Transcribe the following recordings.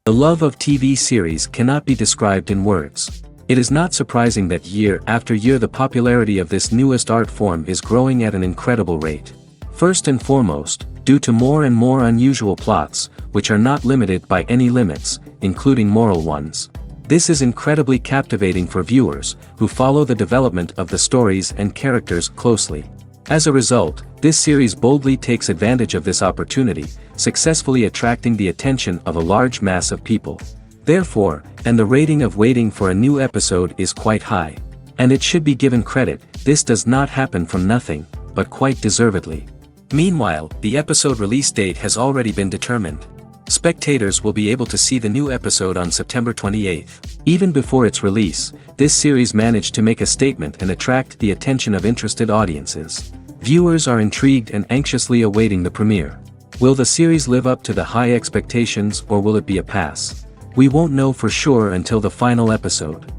The love of TV series cannot be described in words. It is not surprising that year after year the popularity of this newest art form is growing at an incredible rate. First and foremost, due to more and more unusual plots, which are not limited by any limits, including moral ones. This is incredibly captivating for viewers, who follow the development of the stories and characters closely. As a result, this series boldly takes advantage of this opportunity, successfully attracting the attention of a large mass of people. Therefore, and the rating of waiting for a new episode is quite high. And it should be given credit, this does not happen from nothing, but quite deservedly. Meanwhile, the episode release date has already been determined. Spectators will be able to see the new episode on September 28th. Even before its release, this series managed to make a statement and attract the attention of interested audiences. Viewers are intrigued and anxiously awaiting the premiere. Will the series live up to the high expectations or will it be a pass? We won't know for sure until the final episode.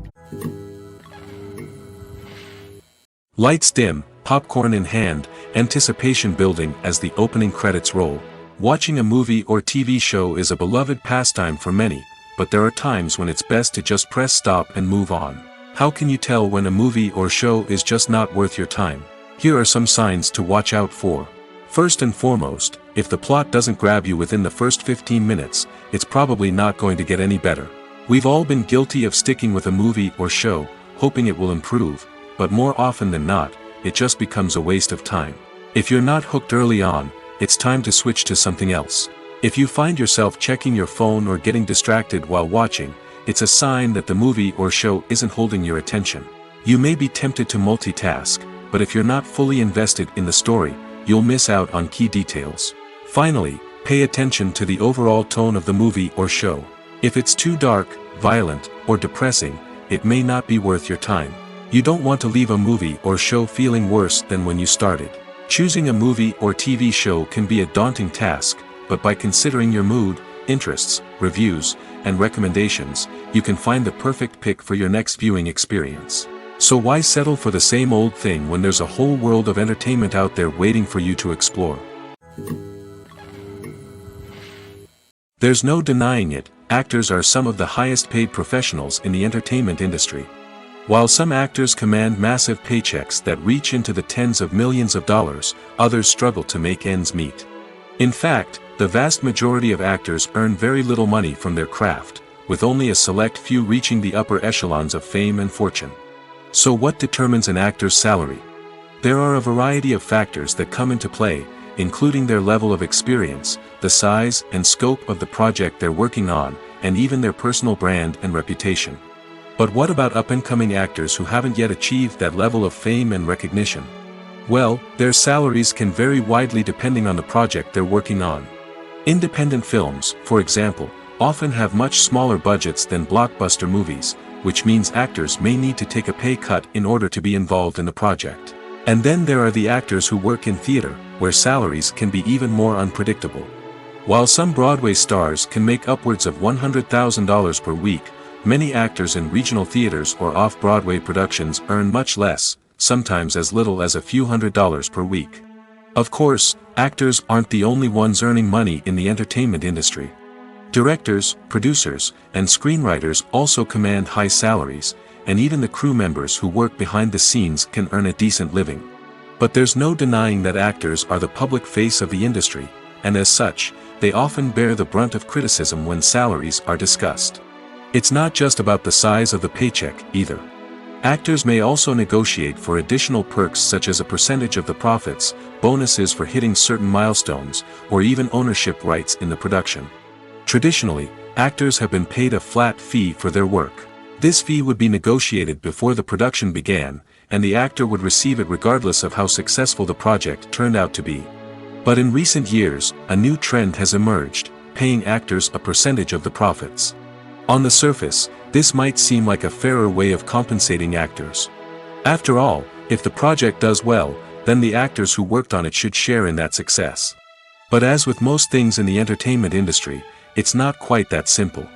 Lights dim, popcorn in hand, anticipation building as the opening credits roll. Watching a movie or TV show is a beloved pastime for many, but there are times when it's best to just press stop and move on. How can you tell when a movie or show is just not worth your time? Here are some signs to watch out for. First and foremost, if the plot doesn't grab you within the first 15 minutes, it's probably not going to get any better. We've all been guilty of sticking with a movie or show, hoping it will improve, but more often than not, it just becomes a waste of time. If you're not hooked early on, it's time to switch to something else. If you find yourself checking your phone or getting distracted while watching, it's a sign that the movie or show isn't holding your attention. You may be tempted to multitask, but if you're not fully invested in the story, you'll miss out on key details. Finally, pay attention to the overall tone of the movie or show. If it's too dark, violent, or depressing, it may not be worth your time. You don't want to leave a movie or show feeling worse than when you started. Choosing a movie or TV show can be a daunting task, but by considering your mood, interests, reviews, and recommendations, you can find the perfect pick for your next viewing experience. So why settle for the same old thing when there's a whole world of entertainment out there waiting for you to explore? There's no denying it, actors are some of the highest paid professionals in the entertainment industry. While some actors command massive paychecks that reach into the tens of millions of dollars, others struggle to make ends meet. In fact, the vast majority of actors earn very little money from their craft, with only a select few reaching the upper echelons of fame and fortune. So what determines an actor's salary? There are a variety of factors that come into play, including their level of experience, the size and scope of the project they're working on, and even their personal brand and reputation. But what about up-and-coming actors who haven't yet achieved that level of fame and recognition? Well, their salaries can vary widely depending on the project they're working on. Independent films, for example, often have much smaller budgets than blockbuster movies, which means actors may need to take a pay cut in order to be involved in the project. And then there are the actors who work in theater, where salaries can be even more unpredictable. While some Broadway stars can make upwards of $100,000 per week, many actors in regional theaters or off-Broadway productions earn much less, sometimes as little as a few $100s per week. Of course, actors aren't the only ones earning money in the entertainment industry. Directors, producers, and screenwriters also command high salaries, and even the crew members who work behind the scenes can earn a decent living. But there's no denying that actors are the public face of the industry, and as such, they often bear the brunt of criticism when salaries are discussed. It's not just about the size of the paycheck, either. Actors may also negotiate for additional perks such as a percentage of the profits, bonuses for hitting certain milestones, or even ownership rights in the production. Traditionally, actors have been paid a flat fee for their work. This fee would be negotiated before the production began, and the actor would receive it regardless of how successful the project turned out to be. But in recent years, a new trend has emerged, paying actors a percentage of the profits. On the surface, this might seem like a fairer way of compensating actors. After all, if the project does well, then the actors who worked on it should share in that success. But as with most things in the entertainment industry, it's not quite that simple.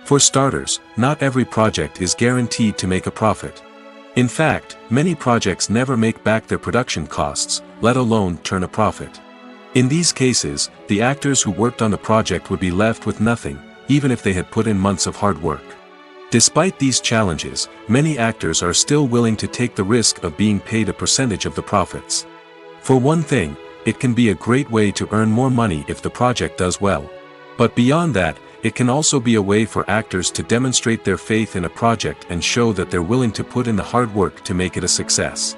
For starters, not every project is guaranteed to make a profit. In fact, many projects never make back their production costs, let alone turn a profit. In these cases, the actors who worked on the project would be left with nothing, even if they had put in months of hard work. Despite these challenges, many actors are still willing to take the risk of being paid a percentage of the profits. For one thing, it can be a great way to earn more money if the project does well. But beyond that, it can also be a way for actors to demonstrate their faith in a project and show that they're willing to put in the hard work to make it a success.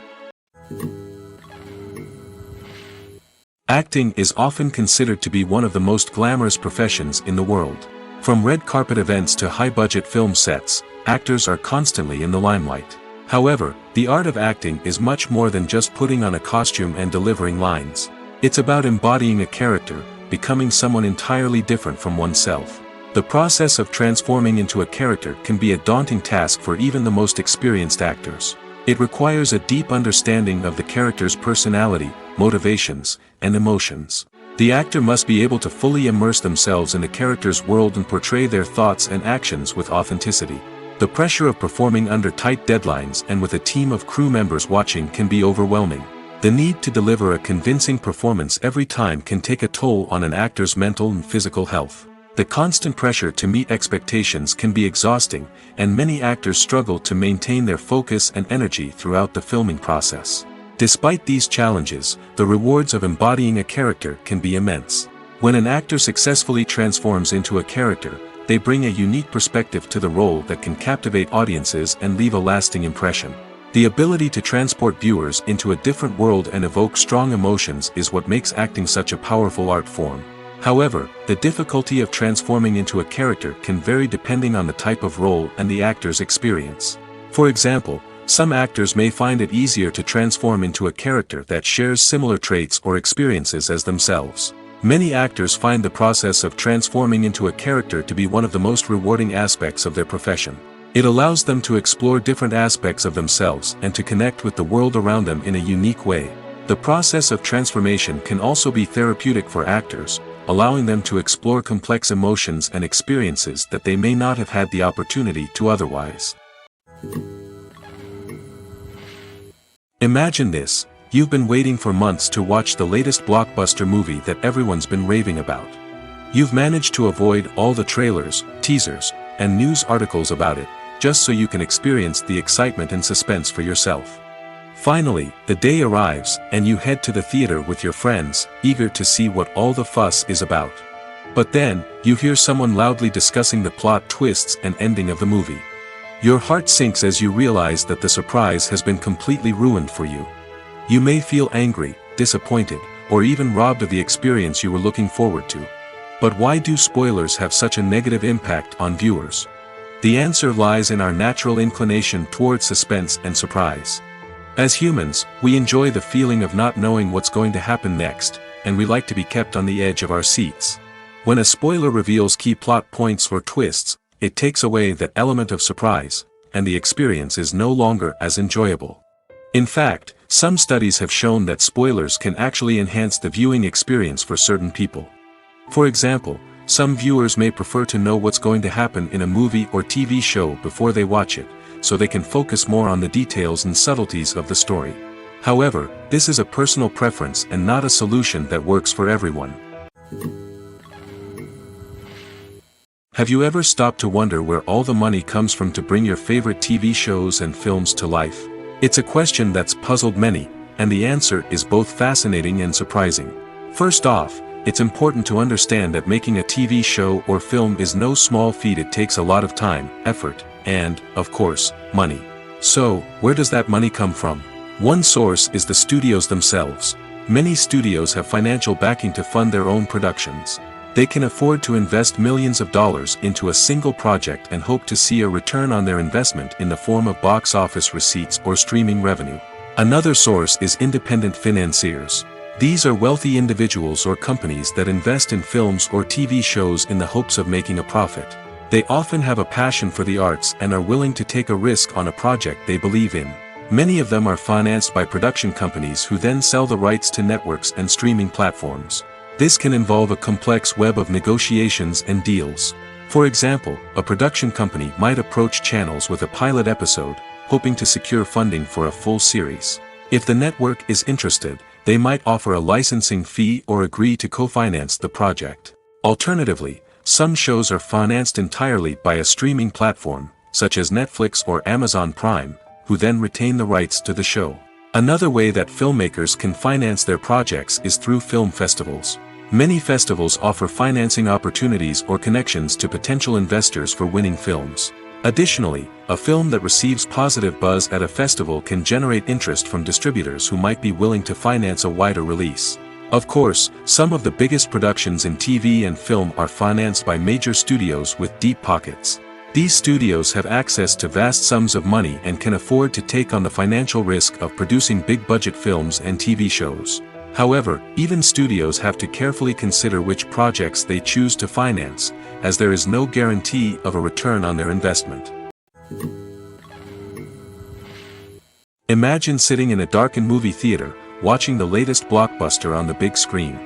Acting is often considered to be one of the most glamorous professions in the world. From red carpet events to high-budget film sets, actors are constantly in the limelight. However, the art of acting is much more than just putting on a costume and delivering lines. It's about embodying a character, becoming someone entirely different from oneself. The process of transforming into a character can be a daunting task for even the most experienced actors. It requires a deep understanding of the character's personality, motivations, and emotions. The actor must be able to fully immerse themselves in the character's world and portray their thoughts and actions with authenticity. The pressure of performing under tight deadlines and with a team of crew members watching can be overwhelming. The need to deliver a convincing performance every time can take a toll on an actor's mental and physical health. The constant pressure to meet expectations can be exhausting, and many actors struggle to maintain their focus and energy throughout the filming process. Despite these challenges, the rewards of embodying a character can be immense. When an actor successfully transforms into a character, they bring a unique perspective to the role that can captivate audiences and leave a lasting impression. The ability to transport viewers into a different world and evoke strong emotions is what makes acting such a powerful art form. However, the difficulty of transforming into a character can vary depending on the type of role and the actor's experience. For example, some actors may find it easier to transform into a character that shares similar traits or experiences as themselves. Many actors find the process of transforming into a character to be one of the most rewarding aspects of their profession. It allows them to explore different aspects of themselves and to connect with the world around them in a unique way. The process of transformation can also be therapeutic for actors, allowing them to explore complex emotions and experiences that they may not have had the opportunity to otherwise. Imagine this: you've been waiting for months to watch the latest blockbuster movie that everyone's been raving about. You've managed to avoid all the trailers, teasers, and news articles about it, just so you can experience the excitement and suspense for yourself. Finally, the day arrives, and you head to the theater with your friends, eager to see what all the fuss is about. But then, you hear someone loudly discussing the plot twists and ending of the movie. Your heart sinks as you realize that the surprise has been completely ruined for you. You may feel angry, disappointed, or even robbed of the experience you were looking forward to. But why do spoilers have such a negative impact on viewers? The answer lies in our natural inclination toward suspense and surprise. As humans, we enjoy the feeling of not knowing what's going to happen next, and we like to be kept on the edge of our seats. When a spoiler reveals key plot points or twists, it takes away that element of surprise, and the experience is no longer as enjoyable. In fact, some studies have shown that spoilers can actually enhance the viewing experience for certain people. For example, some viewers may prefer to know what's going to happen in a movie or TV show before they watch it, so they can focus more on the details and subtleties of the story. However, this is a personal preference and not a solution that works for everyone. Have you ever stopped to wonder where all the money comes from to bring your favorite TV shows and films to life? It's a question that's puzzled many, and the answer is both fascinating and surprising. First off, it's important to understand that making a TV show or film is no small feat. It takes a lot of time, effort, and, of course, money. So, where does that money come from? One source is the studios themselves. Many studios have financial backing to fund their own productions. They can afford to invest millions of dollars into a single project and hope to see a return on their investment in the form of box office receipts or streaming revenue. Another source is independent financiers. These are wealthy individuals or companies that invest in films or TV shows in the hopes of making a profit. They often have a passion for the arts and are willing to take a risk on a project they believe in. Many of them are financed by production companies who then sell the rights to networks and streaming platforms. This can involve a complex web of negotiations and deals. For example, a production company might approach channels with a pilot episode, hoping to secure funding for a full series. If the network is interested, they might offer a licensing fee or agree to co-finance the project. Alternatively, some shows are financed entirely by a streaming platform, such as Netflix or Amazon Prime, who then retain the rights to the show. Another way that filmmakers can finance their projects is through film festivals. Many festivals offer financing opportunities or connections to potential investors for winning films. Additionally, a film that receives positive buzz at a festival can generate interest from distributors who might be willing to finance a wider release. Of course, some of the biggest productions in TV and film are financed by major studios with deep pockets. These studios have access to vast sums of money and can afford to take on the financial risk of producing big-budget films and TV shows. However, even studios have to carefully consider which projects they choose to finance, as there is no guarantee of a return on their investment. Imagine sitting in a darkened movie theater, watching the latest blockbuster on the big screen.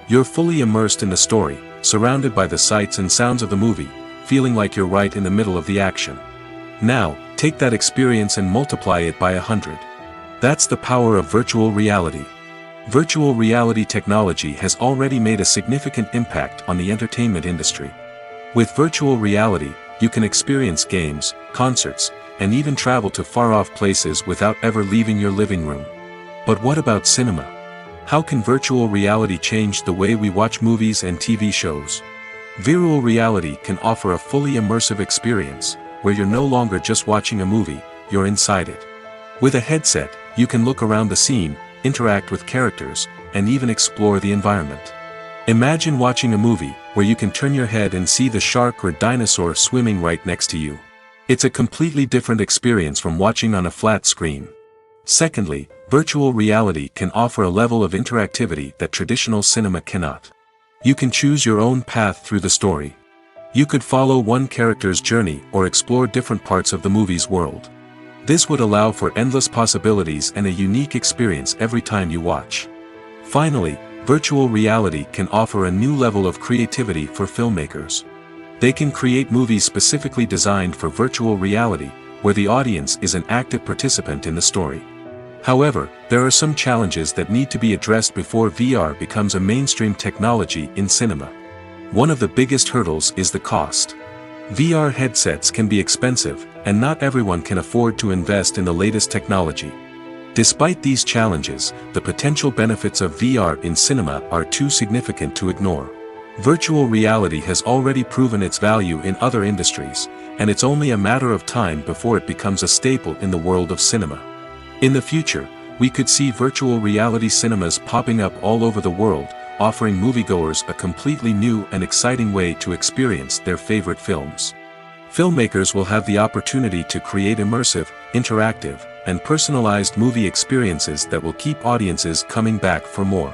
You're fully immersed in the story, surrounded by the sights and sounds of the movie, feeling like you're right in the middle of the action. Now, take that experience and multiply it by 100. That's the power of virtual reality. Virtual reality technology has already made a significant impact on the entertainment industry. With virtual reality, you can experience games, concerts, and even travel to far-off places without ever leaving your living room. But what about cinema? How can virtual reality change the way we watch movies and TV shows? Virtual reality can offer a fully immersive experience, where you're no longer just watching a movie, you're inside it. With a headset, you can look around the scene, interact with characters, and even explore the environment. Imagine watching a movie where you can turn your head and see the shark or dinosaur swimming right next to you. It's a completely different experience from watching on a flat screen. Secondly, virtual reality can offer a level of interactivity that traditional cinema cannot. You can choose your own path through the story. You could follow one character's journey or explore different parts of the movie's world. This would allow for endless possibilities and a unique experience every time you watch. Finally, virtual reality can offer a new level of creativity for filmmakers. They can create movies specifically designed for virtual reality, where the audience is an active participant in the story. However, there are some challenges that need to be addressed before VR becomes a mainstream technology in cinema. One of the biggest hurdles is the cost. VR headsets can be expensive, and not everyone can afford to invest in the latest technology. Despite these challenges, the potential benefits of VR in cinema are too significant to ignore. Virtual reality has already proven its value in other industries, and it's only a matter of time before it becomes a staple in the world of cinema. In the future, we could see virtual reality cinemas popping up all over the world, offering moviegoers a completely new and exciting way to experience their favorite films. Filmmakers will have the opportunity to create immersive, interactive, and personalized movie experiences that will keep audiences coming back for more.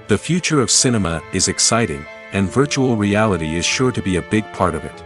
The future of cinema is exciting, and virtual reality is sure to be a big part of it.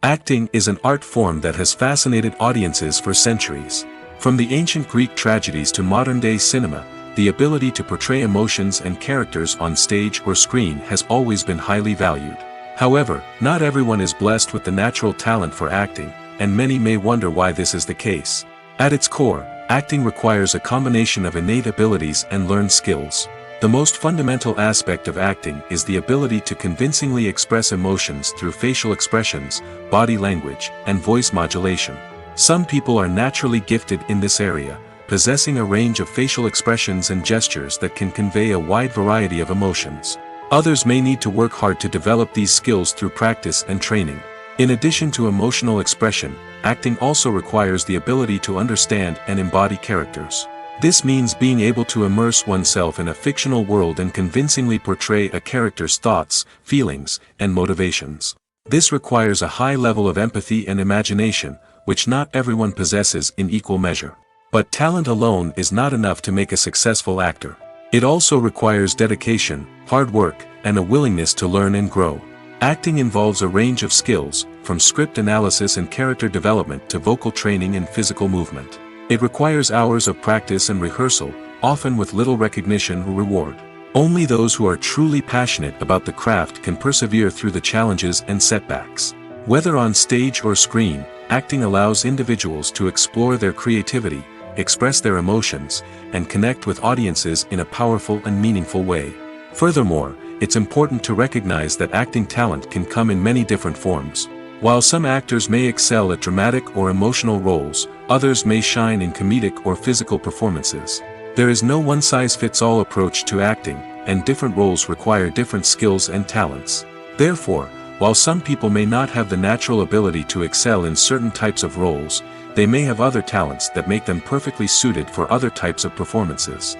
Acting is an art form that has fascinated audiences for centuries. From the ancient Greek tragedies to modern-day cinema, the ability to portray emotions and characters on stage or screen has always been highly valued. However, not everyone is blessed with the natural talent for acting, and many may wonder why this is the case. At its core, acting requires a combination of innate abilities and learned skills. The most fundamental aspect of acting is the ability to convincingly express emotions through facial expressions, body language, and voice modulation. Some people are naturally gifted in this area, possessing a range of facial expressions and gestures that can convey a wide variety of emotions. Others may need to work hard to develop these skills through practice and training. In addition to emotional expression, acting also requires the ability to understand and embody characters. This means being able to immerse oneself in a fictional world and convincingly portray a character's thoughts, feelings, and motivations. This requires a high level of empathy and imagination, which not everyone possesses in equal measure. But talent alone is not enough to make a successful actor. It also requires dedication, hard work, and a willingness to learn and grow. Acting involves a range of skills, from script analysis and character development to vocal training and physical movement. It requires hours of practice and rehearsal, often with little recognition or reward. Only those who are truly passionate about the craft can persevere through the challenges and setbacks. Whether on stage or screen, acting allows individuals to explore their creativity, express their emotions, and connect with audiences in a powerful and meaningful way. Furthermore, it's important to recognize that acting talent can come in many different forms. While some actors may excel at dramatic or emotional roles, others may shine in comedic or physical performances. There is no one-size-fits-all approach to acting, and different roles require different skills and talents. Therefore, while some people may not have the natural ability to excel in certain types of roles, they may have other talents that make them perfectly suited for other types of performances.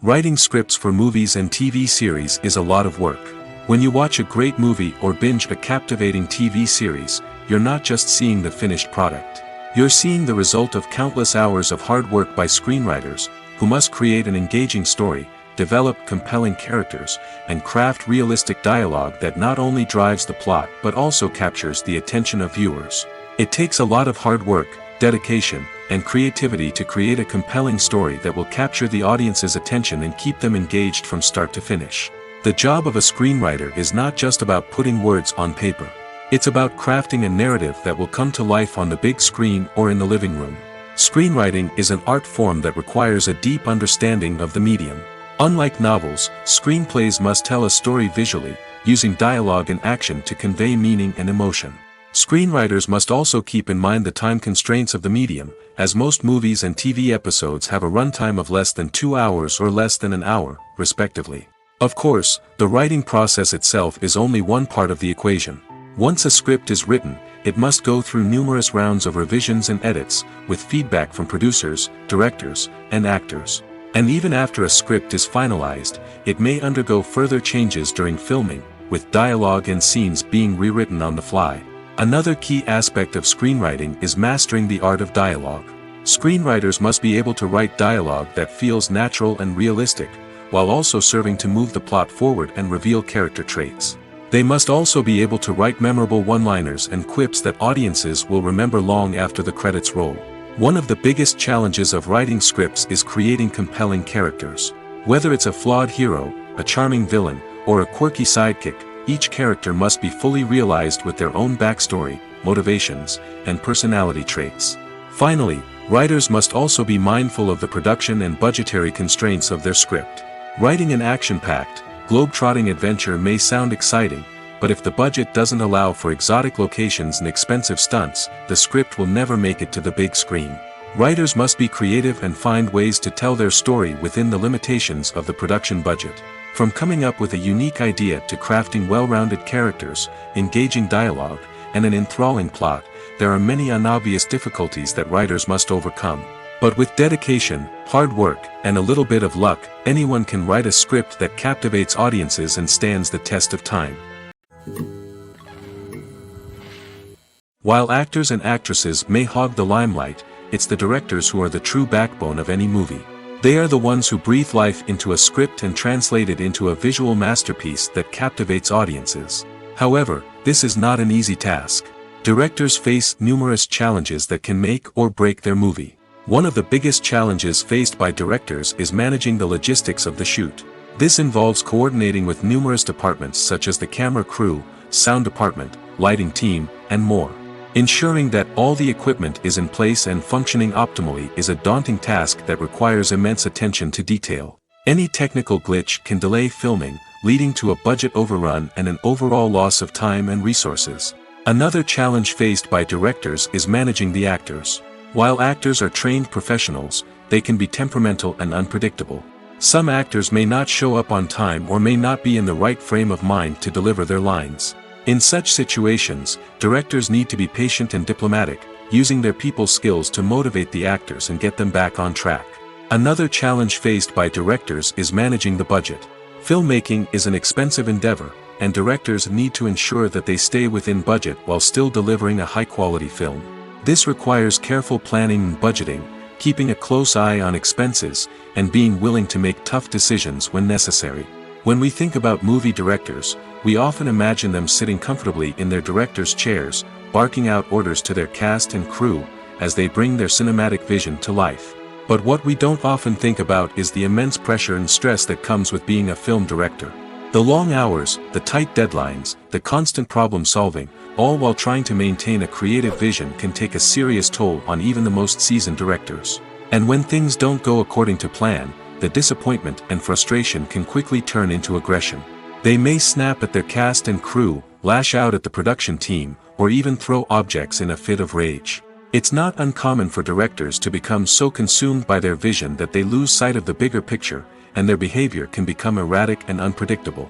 Writing scripts for movies and TV series is a lot of work. When you watch a great movie or binge a captivating TV series, you're not just seeing the finished product. You're seeing the result of countless hours of hard work by screenwriters, who must create an engaging story, develop compelling characters, and craft realistic dialogue that not only drives the plot but also captures the attention of viewers. It takes a lot of hard work, dedication, and creativity to create a compelling story that will capture the audience's attention and keep them engaged from start to finish. The job of a screenwriter is not just about putting words on paper. It's about crafting a narrative that will come to life on the big screen or in the living room. Screenwriting is an art form that requires a deep understanding of the medium. Unlike novels, screenplays must tell a story visually, using dialogue and action to convey meaning and emotion. Screenwriters must also keep in mind the time constraints of the medium, as most movies and TV episodes have a runtime of less than 2 hours or less than an hour, respectively. Of course, the writing process itself is only one part of the equation. Once a script is written, it must go through numerous rounds of revisions and edits, with feedback from producers, directors, and actors. And even after a script is finalized, it may undergo further changes during filming, with dialogue and scenes being rewritten on the fly. Another key aspect of screenwriting is mastering the art of dialogue. Screenwriters must be able to write dialogue that feels natural and realistic, while also serving to move the plot forward and reveal character traits. They must also be able to write memorable one-liners and quips that audiences will remember long after the credits roll. One of the biggest challenges of writing scripts is creating compelling characters. Whether it's a flawed hero, a charming villain, or a quirky sidekick, each character must be fully realized with their own backstory, motivations, and personality traits. Finally, writers must also be mindful of the production and budgetary constraints of their script. Writing an action-packed, globe-trotting adventure may sound exciting, but if the budget doesn't allow for exotic locations and expensive stunts, the script will never make it to the big screen. Writers must be creative and find ways to tell their story within the limitations of the production budget. From coming up with a unique idea to crafting well-rounded characters, engaging dialogue, and an enthralling plot, there are many unobvious difficulties that writers must overcome. But with dedication, hard work, and a little bit of luck, anyone can write a script that captivates audiences and stands the test of time. While actors and actresses may hog the limelight, it's the directors who are the true backbone of any movie. They are the ones who breathe life into a script and translate it into a visual masterpiece that captivates audiences. However, this is not an easy task. Directors face numerous challenges that can make or break their movie. One of the biggest challenges faced by directors is managing the logistics of the shoot. This involves coordinating with numerous departments such as the camera crew, sound department, lighting team, and more. Ensuring that all the equipment is in place and functioning optimally is a daunting task that requires immense attention to detail. Any technical glitch can delay filming, leading to a budget overrun and an overall loss of time and resources. Another challenge faced by directors is managing the actors. While actors are trained professionals, they can be temperamental and unpredictable. Some actors may not show up on time or may not be in the right frame of mind to deliver their lines. In such situations, directors need to be patient and diplomatic, using their people skills to motivate the actors and get them back on track. Another challenge faced by directors is managing the budget. Filmmaking is an expensive endeavor, and directors need to ensure that they stay within budget while still delivering a high-quality film. This requires careful planning and budgeting, keeping a close eye on expenses, and being willing to make tough decisions when necessary. When we think about movie directors, we often imagine them sitting comfortably in their director's chairs, barking out orders to their cast and crew, as they bring their cinematic vision to life. But what we don't often think about is the immense pressure and stress that comes with being a film director. The long hours, the tight deadlines, the constant problem solving, all while trying to maintain a creative vision can take a serious toll on even the most seasoned directors. And when things don't go according to plan, the disappointment and frustration can quickly turn into aggression. They may snap at their cast and crew, lash out at the production team, or even throw objects in a fit of rage. It's not uncommon for directors to become so consumed by their vision that they lose sight of the bigger picture, and their behavior can become erratic and unpredictable.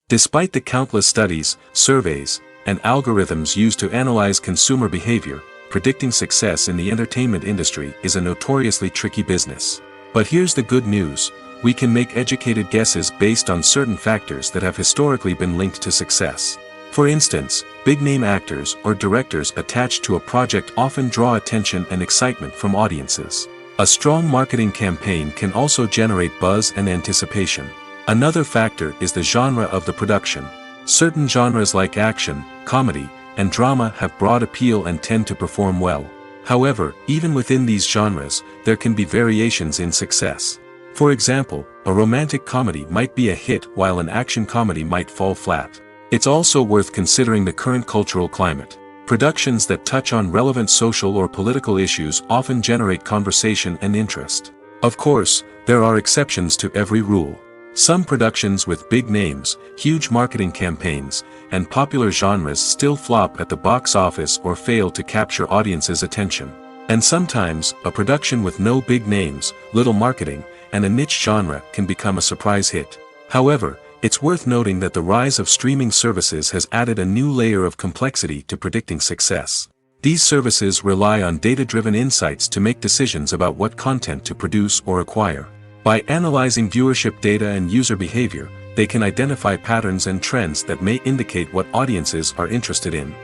Despite the countless studies, surveys, and algorithms used to analyze consumer behavior, predicting success in the entertainment industry is a notoriously tricky business. But here's the good news: we can make educated guesses based on certain factors that have historically been linked to success. For instance, big-name actors or directors attached to a project often draw attention and excitement from audiences. A strong marketing campaign can also generate buzz and anticipation. Another factor is the genre of the production. Certain genres like action, comedy, and drama have broad appeal and tend to perform well. However, even within these genres, there can be variations in success. For example, a romantic comedy might be a hit while an action comedy might fall flat. It's also worth considering the current cultural climate. Productions that touch on relevant social or political issues often generate conversation and interest. Of course, there are exceptions to every rule. Some productions with big names, huge marketing campaigns, and popular genres still flop at the box office or fail to capture audiences' attention. And sometimes, a production with no big names, little marketing, and a niche genre can become a surprise hit. However, it's worth noting that the rise of streaming services has added a new layer of complexity to predicting success. These services rely on data-driven insights to make decisions about what content to produce or acquire. By analyzing viewership data and user behavior, they can identify patterns and trends that may indicate what audiences are interested in.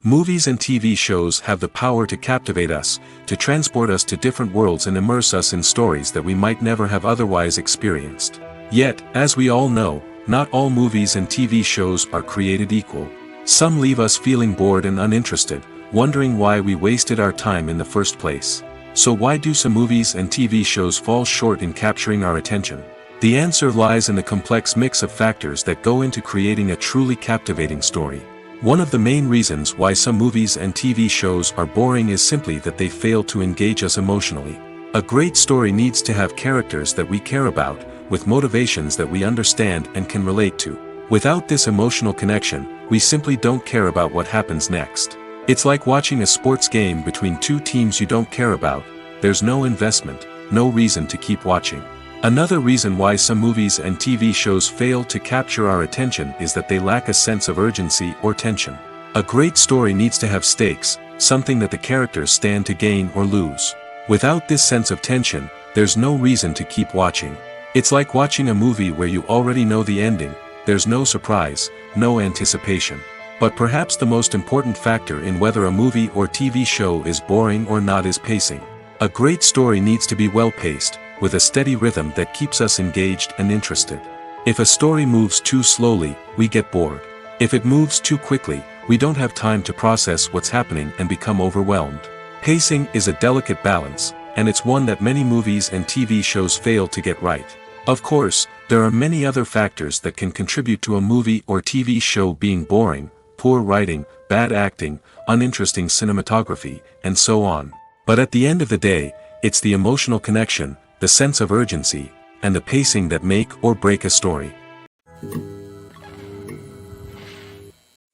Movies and TV shows have the power to captivate us, to transport us to different worlds and immerse us in stories that we might never have otherwise experienced. Yet, as we all know, not all movies and TV shows are created equal. Some leave us feeling bored and uninterested, wondering why we wasted our time in the first place. So why do some movies and TV shows fall short in capturing our attention? The answer lies in the complex mix of factors that go into creating a truly captivating story. One of the main reasons why some movies and TV shows are boring is simply that they fail to engage us emotionally. A great story needs to have characters that we care about, with motivations that we understand and can relate to. Without this emotional connection, we simply don't care about what happens next. It's like watching a sports game between two teams you don't care about. There's no investment, no reason to keep watching. Another reason why some movies and TV shows fail to capture our attention is that they lack a sense of urgency or tension. A great story needs to have stakes, something that the characters stand to gain or lose. Without this sense of tension, there's no reason to keep watching. It's like watching a movie where you already know the ending. There's no surprise, no anticipation. But perhaps the most important factor in whether a movie or TV show is boring or not is pacing. A great story needs to be well-paced, with a steady rhythm that keeps us engaged and interested. If a story moves too slowly, we get bored. If it moves too quickly, we don't have time to process what's happening and become overwhelmed. Pacing is a delicate balance, and it's one that many movies and TV shows fail to get right. Of course, there are many other factors that can contribute to a movie or TV show being boring: poor writing, bad acting, uninteresting cinematography, and so on. But at the end of the day, it's the emotional connection, the sense of urgency, and the pacing that make or break a story.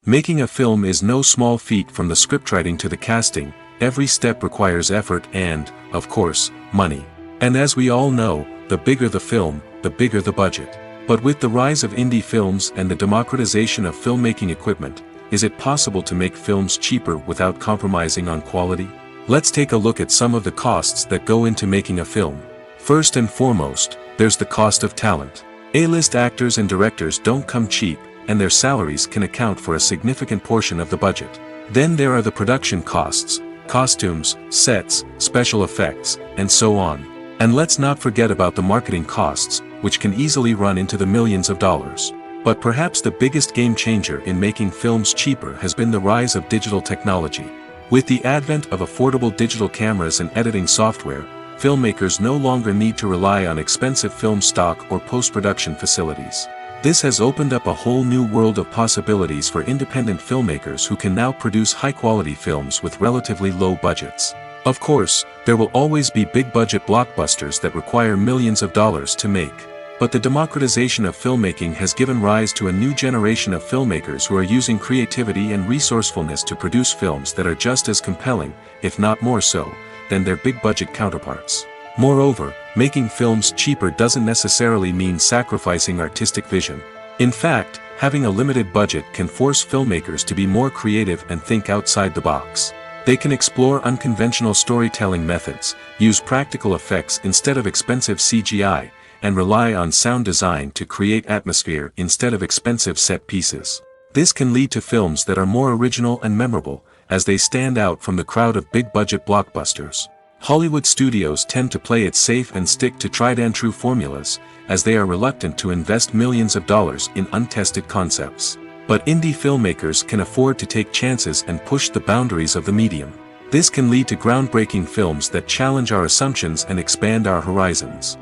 Making a film is no small feat. From the scriptwriting to the casting, every step requires effort and, of course, money. And as we all know, the bigger the film, the bigger the budget. But with the rise of indie films and the democratization of filmmaking equipment, is it possible to make films cheaper without compromising on quality? Let's take a look at some of the costs that go into making a film. First and foremost, there's the cost of talent. A-list actors and directors don't come cheap, and their salaries can account for a significant portion of the budget. Then there are the production costs, costumes, sets, special effects, and so on. And let's not forget about the marketing costs, which can easily run into the millions of dollars. But perhaps the biggest game changer in making films cheaper has been the rise of digital technology. With the advent of affordable digital cameras and editing software, filmmakers no longer need to rely on expensive film stock or post-production facilities. This has opened up a whole new world of possibilities for independent filmmakers who can now produce high-quality films with relatively low budgets. Of course, there will always be big-budget blockbusters that require millions of dollars to make. But the democratization of filmmaking has given rise to a new generation of filmmakers who are using creativity and resourcefulness to produce films that are just as compelling, if not more so, than their big-budget counterparts. Moreover, making films cheaper doesn't necessarily mean sacrificing artistic vision. In fact, having a limited budget can force filmmakers to be more creative and think outside the box. They can explore unconventional storytelling methods, use practical effects instead of expensive CGI, and rely on sound design to create atmosphere instead of expensive set pieces. This can lead to films that are more original and memorable, as they stand out from the crowd of big-budget blockbusters. Hollywood studios tend to play it safe and stick to tried-and-true formulas, as they are reluctant to invest millions of dollars in untested concepts. But indie filmmakers can afford to take chances and push the boundaries of the medium. This can lead to groundbreaking films that challenge our assumptions and expand our horizons.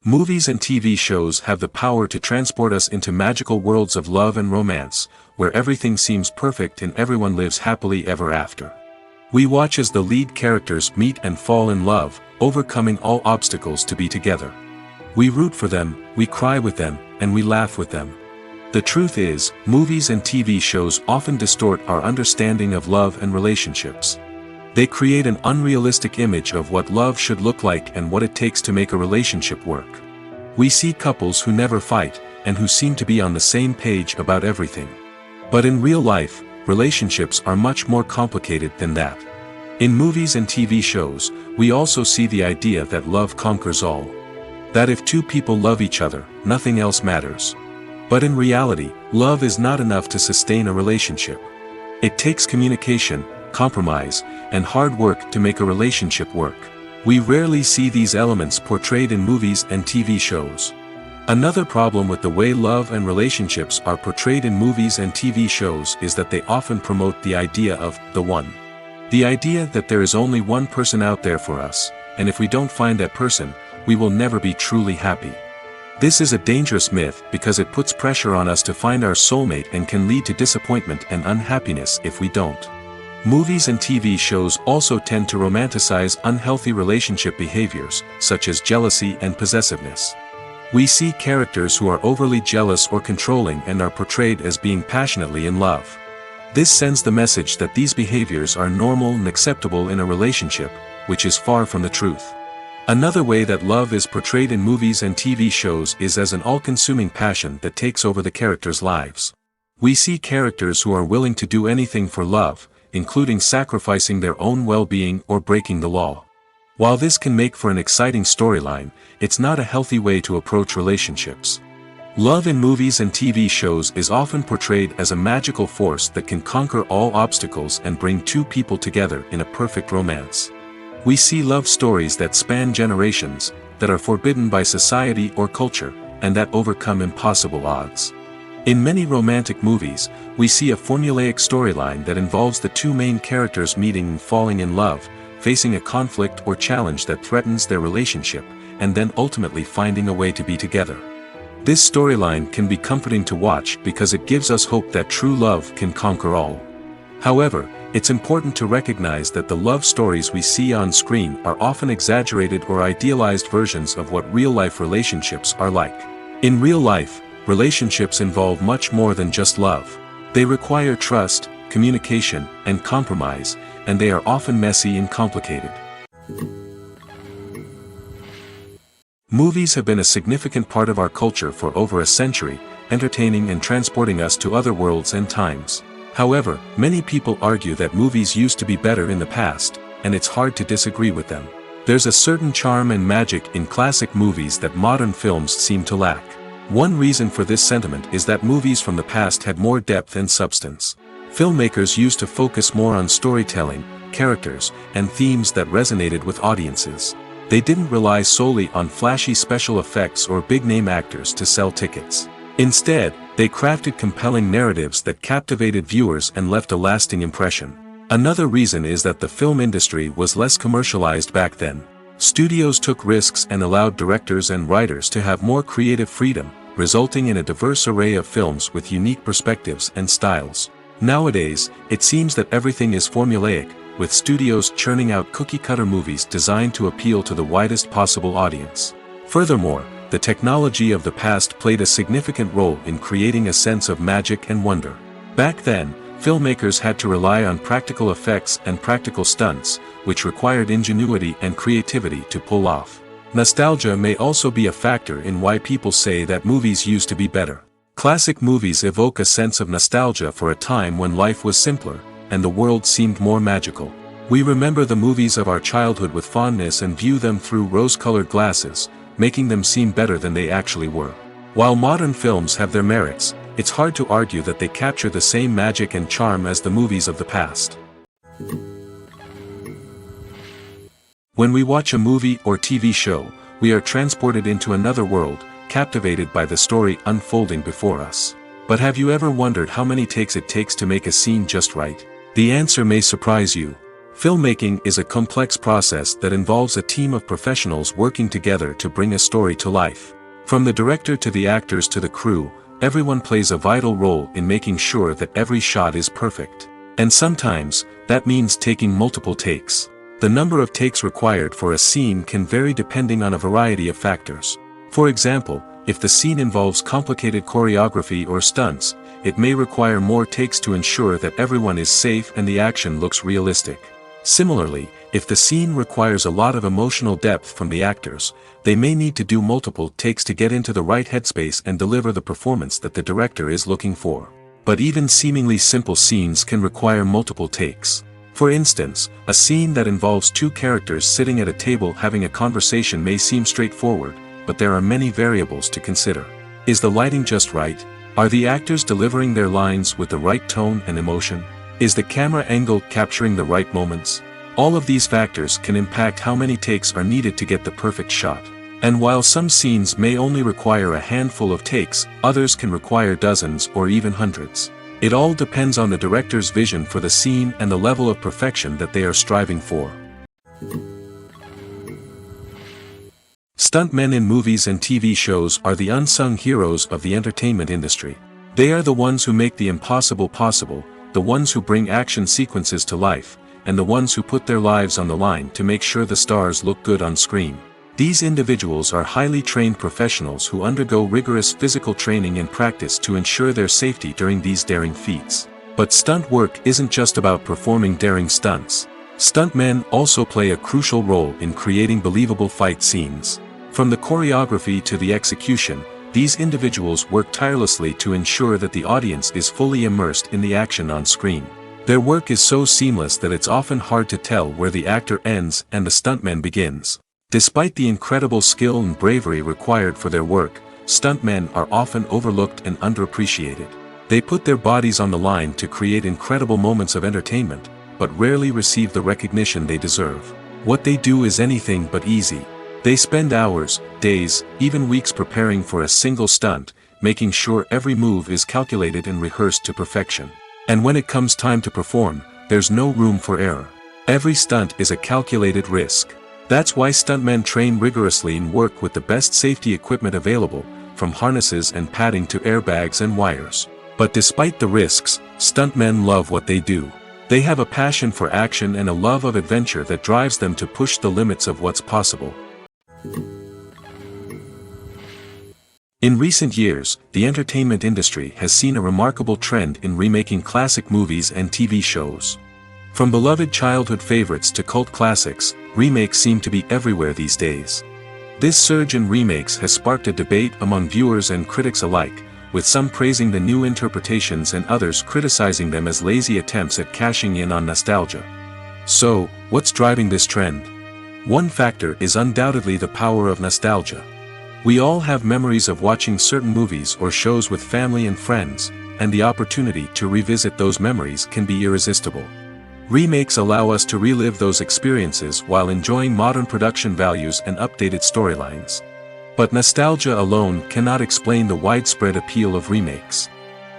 Movies and TV shows have the power to transport us into magical worlds of love and romance, where everything seems perfect and everyone lives happily ever after. We watch as the lead characters meet and fall in love, overcoming all obstacles to be together. We root for them, we cry with them, and we laugh with them. The truth is, movies and TV shows often distort our understanding of love and relationships. They create an unrealistic image of what love should look like and what it takes to make a relationship work. We see couples who never fight, and who seem to be on the same page about everything. But in real life, relationships are much more complicated than that. In movies and TV shows, we also see the idea that love conquers all. That if two people love each other, nothing else matters. But in reality, love is not enough to sustain a relationship. It takes communication, compromise, and hard work to make a relationship work. We rarely see these elements portrayed in movies and TV shows. Another problem with the way love and relationships are portrayed in movies and TV shows is that they often promote the idea of the one. The idea that there is only one person out there for us, and if we don't find that person, we will never be truly happy. This is a dangerous myth because it puts pressure on us to find our soulmate and can lead to disappointment and unhappiness if we don't. Movies and TV shows also tend to romanticize unhealthy relationship behaviors, such as jealousy and possessiveness. We see characters who are overly jealous or controlling and are portrayed as being passionately in love. This sends the message that these behaviors are normal and acceptable in a relationship, which is far from the truth. Another way that love is portrayed in movies and TV shows is as an all-consuming passion that takes over the characters' lives. We see characters who are willing to do anything for love, including sacrificing their own well-being or breaking the law. While this can make for an exciting storyline, it's not a healthy way to approach relationships. Love in movies and TV shows is often portrayed as a magical force that can conquer all obstacles and bring two people together in a perfect romance. We see love stories that span generations, that are forbidden by society or culture, and that overcome impossible odds. In many romantic movies, we see a formulaic storyline that involves the two main characters meeting and falling in love, facing a conflict or challenge that threatens their relationship, and then ultimately finding a way to be together. This storyline can be comforting to watch because it gives us hope that true love can conquer all. However, it's important to recognize that the love stories we see on screen are often exaggerated or idealized versions of what real-life relationships are like. In real life, relationships involve much more than just love. They require trust, communication, and compromise, and they are often messy and complicated. Movies have been a significant part of our culture for over a century, entertaining and transporting us to other worlds and times. However, many people argue that movies used to be better in the past, and it's hard to disagree with them. There's a certain charm and magic in classic movies that modern films seem to lack. One reason for this sentiment is that movies from the past had more depth and substance. Filmmakers used to focus more on storytelling, characters, and themes that resonated with audiences. They didn't rely solely on flashy special effects or big-name actors to sell tickets. Instead, they crafted compelling narratives that captivated viewers and left a lasting impression. Another reason is that the film industry was less commercialized back then. Studios took risks and allowed directors and writers to have more creative freedom, resulting in a diverse array of films with unique perspectives and styles. Nowadays, it seems that everything is formulaic, with studios churning out cookie-cutter movies designed to appeal to the widest possible audience. Furthermore, the technology of the past played a significant role in creating a sense of magic and wonder. Back then, filmmakers had to rely on practical effects and practical stunts, which required ingenuity and creativity to pull off. Nostalgia may also be a factor in why people say that movies used to be better. Classic movies evoke a sense of nostalgia for a time when life was simpler, and the world seemed more magical. We remember the movies of our childhood with fondness and view them through rose-colored glasses, making them seem better than they actually were. While modern films have their merits, it's hard to argue that they capture the same magic and charm as the movies of the past. When we watch a movie or TV show, we are transported into another world, captivated by the story unfolding before us. But have you ever wondered how many takes it takes to make a scene just right? The answer may surprise you. Filmmaking is a complex process that involves a team of professionals working together to bring a story to life. From the director to the actors to the crew, everyone plays a vital role in making sure that every shot is perfect. And sometimes, that means taking multiple takes. The number of takes required for a scene can vary depending on a variety of factors. For example, if the scene involves complicated choreography or stunts, it may require more takes to ensure that everyone is safe and the action looks realistic. Similarly, if the scene requires a lot of emotional depth from the actors, they may need to do multiple takes to get into the right headspace and deliver the performance that the director is looking for. But even seemingly simple scenes can require multiple takes. For instance, a scene that involves two characters sitting at a table having a conversation may seem straightforward, but there are many variables to consider. Is the lighting just right? Are the actors delivering their lines with the right tone and emotion? Is the camera angle capturing the right moments? All of these factors can impact how many takes are needed to get the perfect shot. And while some scenes may only require a handful of takes, others can require dozens or even hundreds. It all depends on the director's vision for the scene and the level of perfection that they are striving for. Stuntmen in movies and TV shows are the unsung heroes of the entertainment industry. They are the ones who make the impossible possible, the ones who bring action sequences to life, and the ones who put their lives on the line to make sure the stars look good on screen. These individuals are highly trained professionals who undergo rigorous physical training and practice to ensure their safety during these daring feats. But stunt work isn't just about performing daring stunts. Stuntmen also play a crucial role in creating believable fight scenes. From the choreography to the execution, these individuals work tirelessly to ensure that the audience is fully immersed in the action on screen. Their work is so seamless that it's often hard to tell where the actor ends and the stuntman begins. Despite the incredible skill and bravery required for their work, stuntmen are often overlooked and underappreciated. They put their bodies on the line to create incredible moments of entertainment, but rarely receive the recognition they deserve. What they do is anything but easy. They spend hours, days, even weeks preparing for a single stunt, making sure every move is calculated and rehearsed to perfection. And when it comes time to perform, there's no room for error. Every stunt is a calculated risk. That's why stuntmen train rigorously and work with the best safety equipment available, from harnesses and padding to airbags and wires. But despite the risks, stuntmen love what they do. They have a passion for action and a love of adventure that drives them to push the limits of what's possible. In recent years, the entertainment industry has seen a remarkable trend in remaking classic movies and TV shows. From beloved childhood favorites to cult classics, remakes seem to be everywhere these days. This surge in remakes has sparked a debate among viewers and critics alike, with some praising the new interpretations and others criticizing them as lazy attempts at cashing in on nostalgia. So, what's driving this trend? One factor is undoubtedly the power of nostalgia. We all have memories of watching certain movies or shows with family and friends, and the opportunity to revisit those memories can be irresistible. Remakes allow us to relive those experiences while enjoying modern production values and updated storylines. But nostalgia alone cannot explain the widespread appeal of remakes.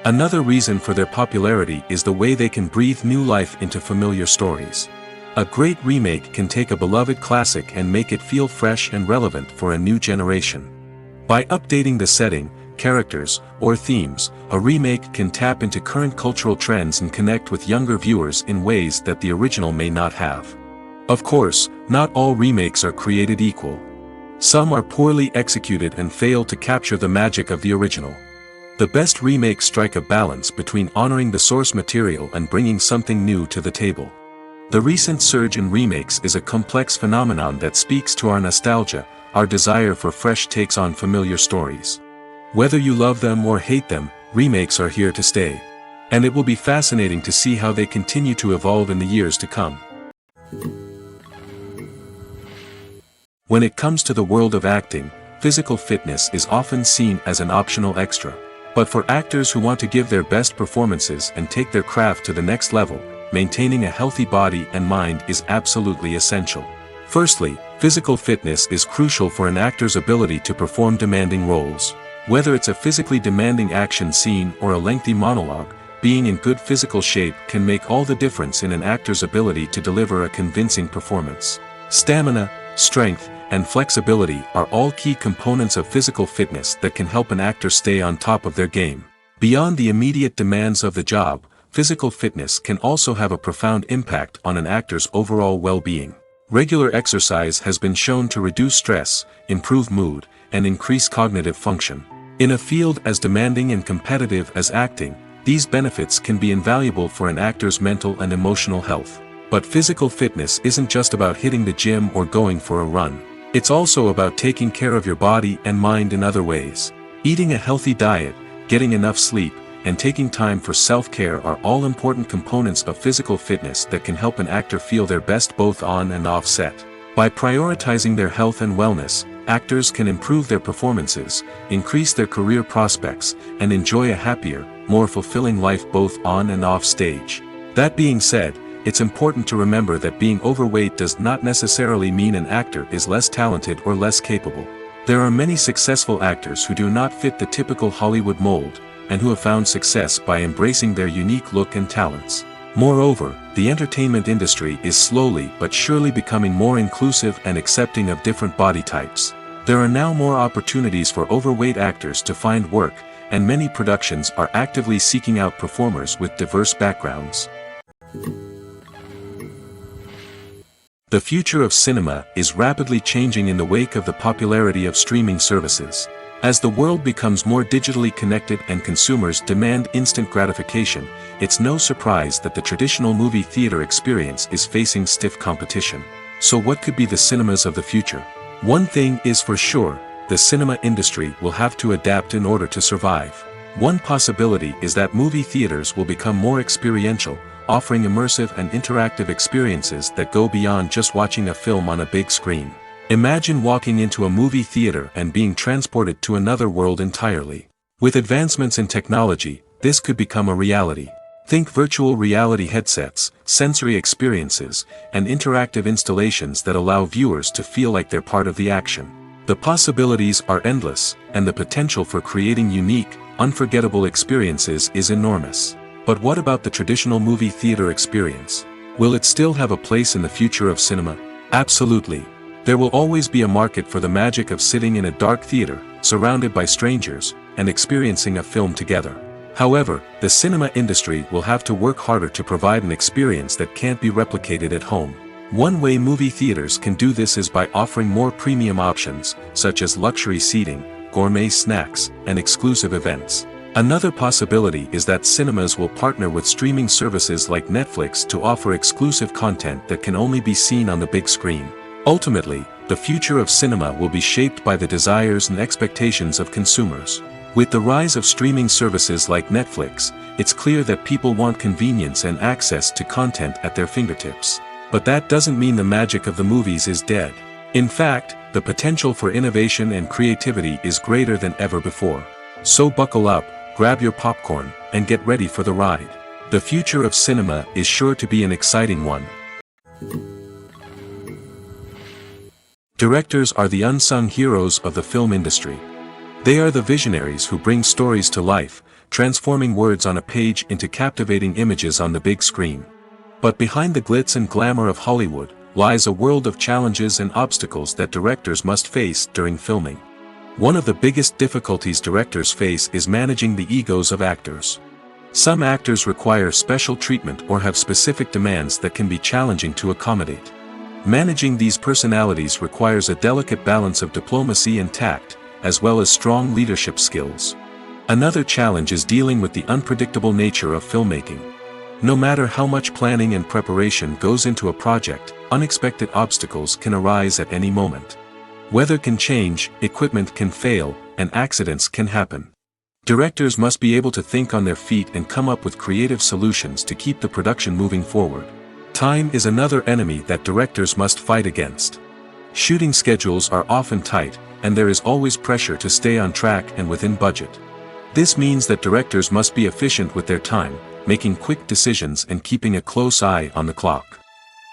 Another reason for their popularity is the way they can breathe new life into familiar stories. A great remake can take a beloved classic and make it feel fresh and relevant for a new generation. By updating the setting, characters, or themes, a remake can tap into current cultural trends and connect with younger viewers in ways that the original may not have. Of course, not all remakes are created equal. Some are poorly executed and fail to capture the magic of the original. The best remakes strike a balance between honoring the source material and bringing something new to the table. The recent surge in remakes is a complex phenomenon that speaks to our nostalgia, our desire for fresh takes on familiar stories. Whether you love them or hate them, remakes are here to stay. And it will be fascinating to see how they continue to evolve in the years to come. When it comes to the world of acting, physical fitness is often seen as an optional extra. But for actors who want to give their best performances and take their craft to the next level, maintaining a healthy body and mind is absolutely essential. Firstly, physical fitness is crucial for an actor's ability to perform demanding roles. Whether it's a physically demanding action scene or a lengthy monologue, being in good physical shape can make all the difference in an actor's ability to deliver a convincing performance. Stamina, strength, and flexibility are all key components of physical fitness that can help an actor stay on top of their game. Beyond the immediate demands of the job, physical fitness can also have a profound impact on an actor's overall well-being. Regular exercise has been shown to reduce stress, improve mood, and increase cognitive function. In a field as demanding and competitive as acting, these benefits can be invaluable for an actor's mental and emotional health. But physical fitness isn't just about hitting the gym or going for a run. It's also about taking care of your body and mind in other ways. Eating a healthy diet, getting enough sleep, and taking time for self-care are all important components of physical fitness that can help an actor feel their best both on and off set. By prioritizing their health and wellness, actors can improve their performances, increase their career prospects, and enjoy a happier, more fulfilling life both on and off stage. That being said, it's important to remember that being overweight does not necessarily mean an actor is less talented or less capable. There are many successful actors who do not fit the typical Hollywood mold, and who have found success by embracing their unique look and talents. Moreover, the entertainment industry is slowly but surely becoming more inclusive and accepting of different body types. There are now more opportunities for overweight actors to find work, and many productions are actively seeking out performers with diverse backgrounds. The future of cinema is rapidly changing in the wake of the popularity of streaming services. As the world becomes more digitally connected and consumers demand instant gratification, it's no surprise that the traditional movie theater experience is facing stiff competition. So what could be the cinemas of the future? One thing is for sure, the cinema industry will have to adapt in order to survive. One possibility is that movie theaters will become more experiential, offering immersive and interactive experiences that go beyond just watching a film on a big screen. Imagine walking into a movie theater and being transported to another world entirely. With advancements in technology, this could become a reality. Think virtual reality headsets, sensory experiences, and interactive installations that allow viewers to feel like they're part of the action. The possibilities are endless, and the potential for creating unique, unforgettable experiences is enormous. But what about the traditional movie theater experience? Will it still have a place in the future of cinema? Absolutely. There will always be a market for the magic of sitting in a dark theater, surrounded by strangers, and experiencing a film together. However, the cinema industry will have to work harder to provide an experience that can't be replicated at home. One way movie theaters can do this is by offering more premium options, such as luxury seating, gourmet snacks, and exclusive events. Another possibility is that cinemas will partner with streaming services like Netflix to offer exclusive content that can only be seen on the big screen. Ultimately, the future of cinema will be shaped by the desires and expectations of consumers. With the rise of streaming services like Netflix, it's clear that people want convenience and access to content at their fingertips. But that doesn't mean the magic of the movies is dead. In fact, the potential for innovation and creativity is greater than ever before. So buckle up, grab your popcorn, and get ready for the ride. The future of cinema is sure to be an exciting one. Directors are the unsung heroes of the film industry. They are the visionaries who bring stories to life, transforming words on a page into captivating images on the big screen. But behind the glitz and glamour of Hollywood, lies a world of challenges and obstacles that directors must face during filming. One of the biggest difficulties directors face is managing the egos of actors. Some actors require special treatment or have specific demands that can be challenging to accommodate. Managing these personalities requires a delicate balance of diplomacy and tact, as well as strong leadership skills. Another challenge is dealing with the unpredictable nature of filmmaking. No matter how much planning and preparation goes into a project, unexpected obstacles can arise at any moment. Weather can change, equipment can fail, and accidents can happen. Directors must be able to think on their feet and come up with creative solutions to keep the production moving forward. Time is another enemy that directors must fight against. Shooting schedules are often tight, and there is always pressure to stay on track and within budget. This means that directors must be efficient with their time, making quick decisions and keeping a close eye on the clock.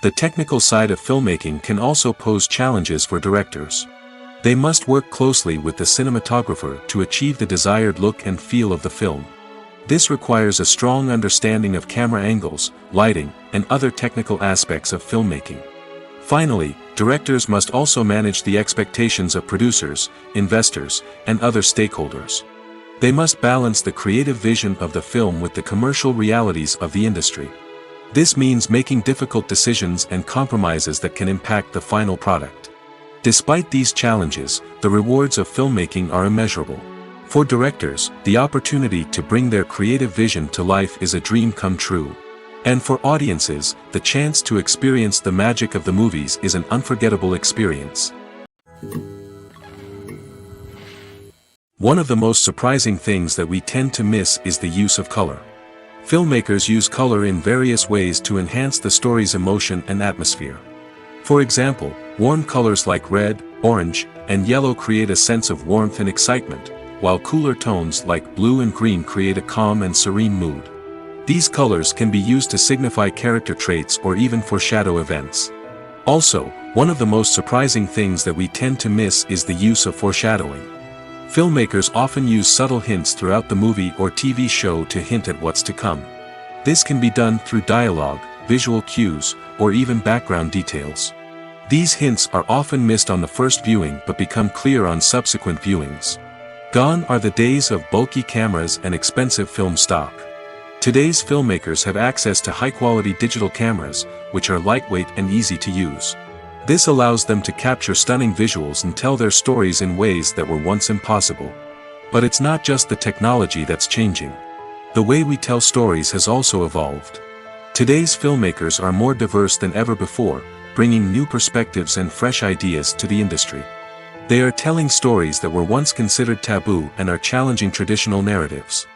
The technical side of filmmaking can also pose challenges for directors. They must work closely with the cinematographer to achieve the desired look and feel of the film. This requires a strong understanding of camera angles, lighting, and other technical aspects of filmmaking. Finally, directors must also manage the expectations of producers, investors, and other stakeholders. They must balance the creative vision of the film with the commercial realities of the industry. This means making difficult decisions and compromises that can impact the final product. Despite these challenges, the rewards of filmmaking are immeasurable. For directors, the opportunity to bring their creative vision to life is a dream come true. And for audiences, the chance to experience the magic of the movies is an unforgettable experience. One of the most surprising things that we tend to miss is the use of color. Filmmakers use color in various ways to enhance the story's emotion and atmosphere. For example, warm colors like red, orange, and yellow create a sense of warmth and excitement, while cooler tones like blue and green create a calm and serene mood. These colors can be used to signify character traits or even foreshadow events. Also, one of the most surprising things that we tend to miss is the use of foreshadowing. Filmmakers often use subtle hints throughout the movie or TV show to hint at what's to come. This can be done through dialogue, visual cues, or even background details. These hints are often missed on the first viewing but become clear on subsequent viewings. Gone are the days of bulky cameras and expensive film stock. Today's filmmakers have access to high-quality digital cameras, which are lightweight and easy to use. This allows them to capture stunning visuals and tell their stories in ways that were once impossible. But it's not just the technology that's changing. The way we tell stories has also evolved. Today's filmmakers are more diverse than ever before, bringing new perspectives and fresh ideas to the industry. They are telling stories that were once considered taboo and are challenging traditional narratives.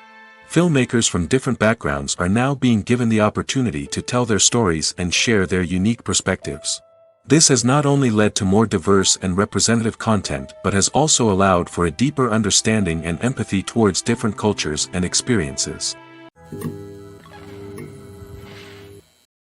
Filmmakers from different backgrounds are now being given the opportunity to tell their stories and share their unique perspectives. This has not only led to more diverse and representative content but has also allowed for a deeper understanding and empathy towards different cultures and experiences.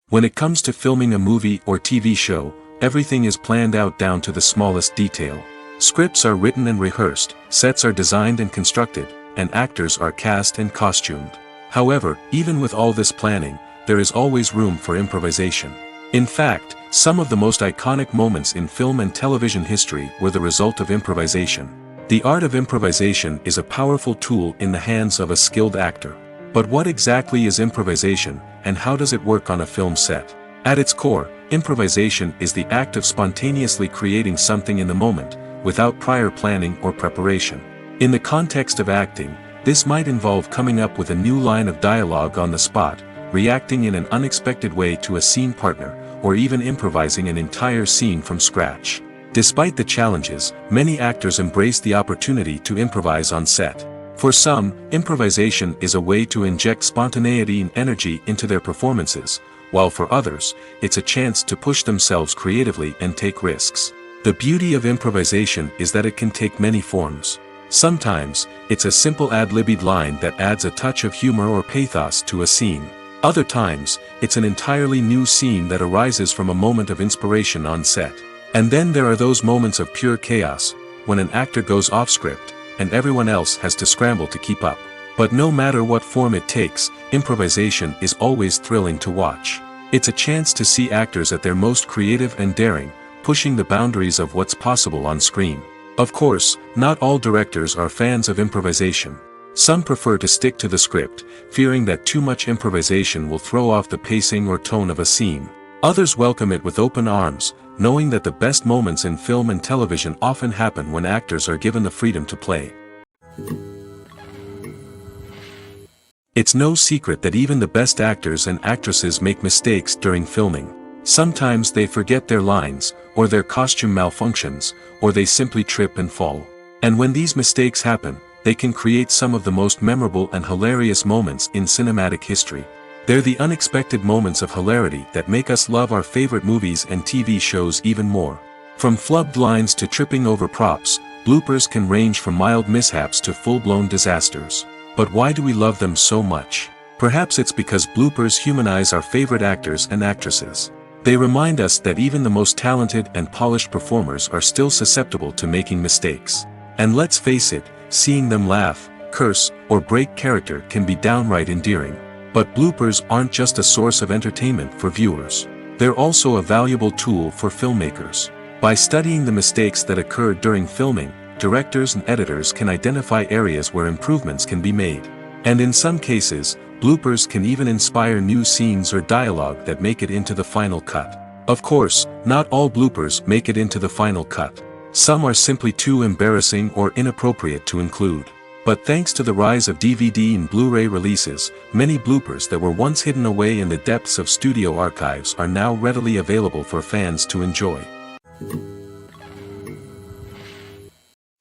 When it comes to filming a movie or TV show, everything is planned out down to the smallest detail. Scripts are written and rehearsed, sets are designed and constructed, and actors are cast and costumed. However, even with all this planning, there is always room for improvisation. In fact, some of the most iconic moments in film and television history were the result of improvisation. The art of improvisation is a powerful tool in the hands of a skilled actor. But what exactly is improvisation, and how does it work on a film set? At its core, improvisation is the act of spontaneously creating something in the moment, without prior planning or preparation. In the context of acting, this might involve coming up with a new line of dialogue on the spot, reacting in an unexpected way to a scene partner, or even improvising an entire scene from scratch. Despite the challenges, many actors embrace the opportunity to improvise on set. For some, improvisation is a way to inject spontaneity and energy into their performances, while for others, it's a chance to push themselves creatively and take risks. The beauty of improvisation is that it can take many forms. Sometimes, it's a simple ad-libbed line that adds a touch of humor or pathos to a scene. Other times, it's an entirely new scene that arises from a moment of inspiration on set. And then there are those moments of pure chaos, when an actor goes off script, and everyone else has to scramble to keep up. But no matter what form it takes, improvisation is always thrilling to watch. It's a chance to see actors at their most creative and daring, pushing the boundaries of what's possible on screen. Of course, not all directors are fans of improvisation. Some prefer to stick to the script, fearing that too much improvisation will throw off the pacing or tone of a scene. Others welcome it with open arms, knowing that the best moments in film and television often happen when actors are given the freedom to play. It's no secret that even the best actors and actresses make mistakes during filming. Sometimes they forget their lines, or their costume malfunctions, or they simply trip and fall. And when these mistakes happen, they can create some of the most memorable and hilarious moments in cinematic history. They're the unexpected moments of hilarity that make us love our favorite movies and TV shows even more. From flubbed lines to tripping over props, bloopers can range from mild mishaps to full-blown disasters. But why do we love them so much? Perhaps it's because bloopers humanize our favorite actors and actresses. They remind us that even the most talented and polished performers are still susceptible to making mistakes. And let's face it, seeing them laugh, curse, or break character can be downright endearing. But bloopers aren't just a source of entertainment for viewers. They're also a valuable tool for filmmakers. By studying the mistakes that occurred during filming, directors and editors can identify areas where improvements can be made. And in some cases, bloopers can even inspire new scenes or dialogue that make it into the final cut. Of course, not all bloopers make it into the final cut. Some are simply too embarrassing or inappropriate to include. But thanks to the rise of DVD and Blu-ray releases, many bloopers that were once hidden away in the depths of studio archives are now readily available for fans to enjoy.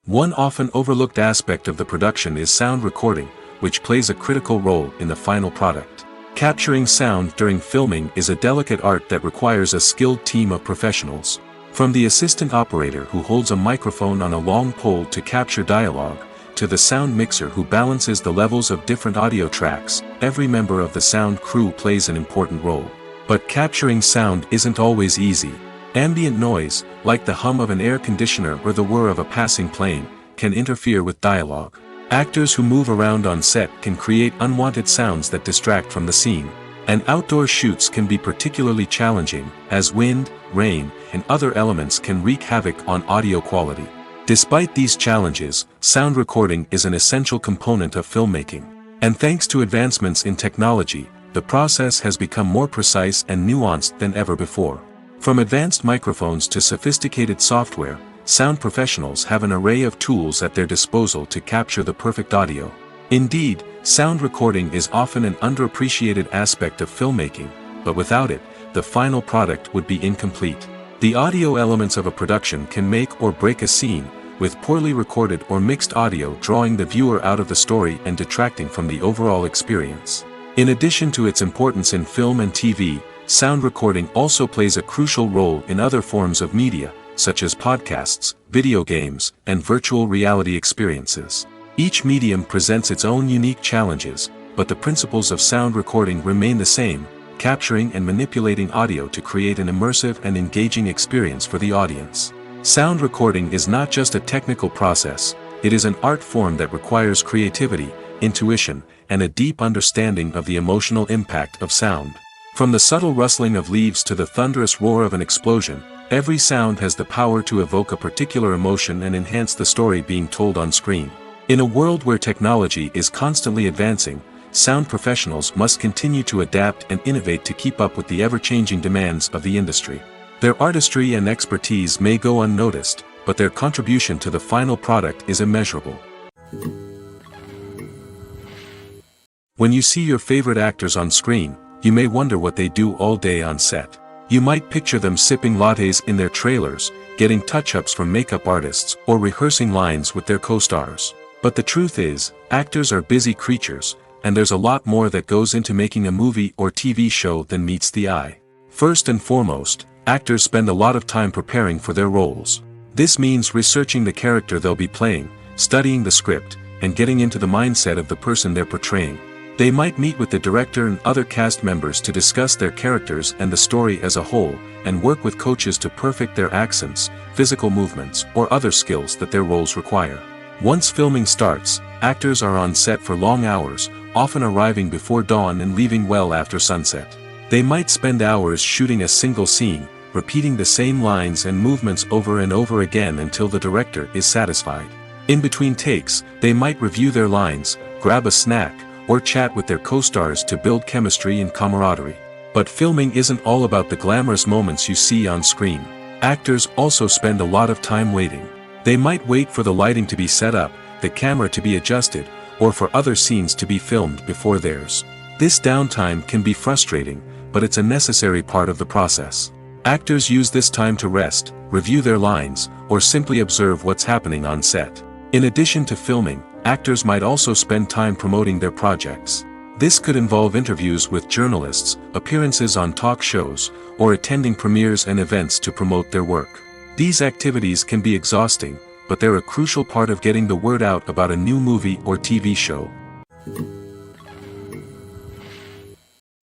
One often overlooked aspect of the production is sound recording, which plays a critical role in the final product. Capturing sound during filming is a delicate art that requires a skilled team of professionals. From the assistant operator who holds a microphone on a long pole to capture dialogue, to the sound mixer who balances the levels of different audio tracks, every member of the sound crew plays an important role. But capturing sound isn't always easy. Ambient noise, like the hum of an air conditioner or the whir of a passing plane, can interfere with dialogue. Actors who move around on set can create unwanted sounds that distract from the scene. And outdoor shoots can be particularly challenging, as wind, rain, and other elements can wreak havoc on audio quality. Despite these challenges, sound recording is an essential component of filmmaking. And thanks to advancements in technology, the process has become more precise and nuanced than ever before. From advanced microphones to sophisticated software, sound professionals have an array of tools at their disposal to capture the perfect audio. Indeed, sound recording is often an underappreciated aspect of filmmaking, but without it, the final product would be incomplete. The audio elements of a production can make or break a scene, with poorly recorded or mixed audio drawing the viewer out of the story and detracting from the overall experience. In addition to its importance in film and TV, sound recording also plays a crucial role in other forms of media, such as podcasts, video games, and virtual reality experiences. Each medium presents its own unique challenges, but the principles of sound recording remain the same, capturing and manipulating audio to create an immersive and engaging experience for the audience. Sound recording is not just a technical process, it is an art form that requires creativity, intuition, and a deep understanding of the emotional impact of sound. From the subtle rustling of leaves to the thunderous roar of an explosion, every sound has the power to evoke a particular emotion and enhance the story being told on screen. In a world where technology is constantly advancing, sound professionals must continue to adapt and innovate to keep up with the ever-changing demands of the industry. Their artistry and expertise may go unnoticed, but their contribution to the final product is immeasurable. When you see your favorite actors on screen, you may wonder what they do all day on set. You might picture them sipping lattes in their trailers, getting touch-ups from makeup artists, or rehearsing lines with their co-stars. But the truth is, actors are busy creatures, and there's a lot more that goes into making a movie or TV show than meets the eye. First and foremost, actors spend a lot of time preparing for their roles. This means researching the character they'll be playing, studying the script, and getting into the mindset of the person they're portraying. They might meet with the director and other cast members to discuss their characters and the story as a whole, and work with coaches to perfect their accents, physical movements, or other skills that their roles require. Once filming starts, actors are on set for long hours, often arriving before dawn and leaving well after sunset. They might spend hours shooting a single scene, repeating the same lines and movements over and over again until the director is satisfied. In between takes, they might review their lines, grab a snack, or chat with their co-stars to build chemistry and camaraderie. But filming isn't all about the glamorous moments you see on screen. Actors also spend a lot of time waiting. They might wait for the lighting to be set up, the camera to be adjusted, or for other scenes to be filmed before theirs. This downtime can be frustrating, but it's a necessary part of the process. Actors use this time to rest, review their lines, or simply observe what's happening on set. In addition to filming, actors might also spend time promoting their projects. This could involve interviews with journalists, appearances on talk shows, or attending premieres and events to promote their work. These activities can be exhausting, but they're a crucial part of getting the word out about a new movie or TV show.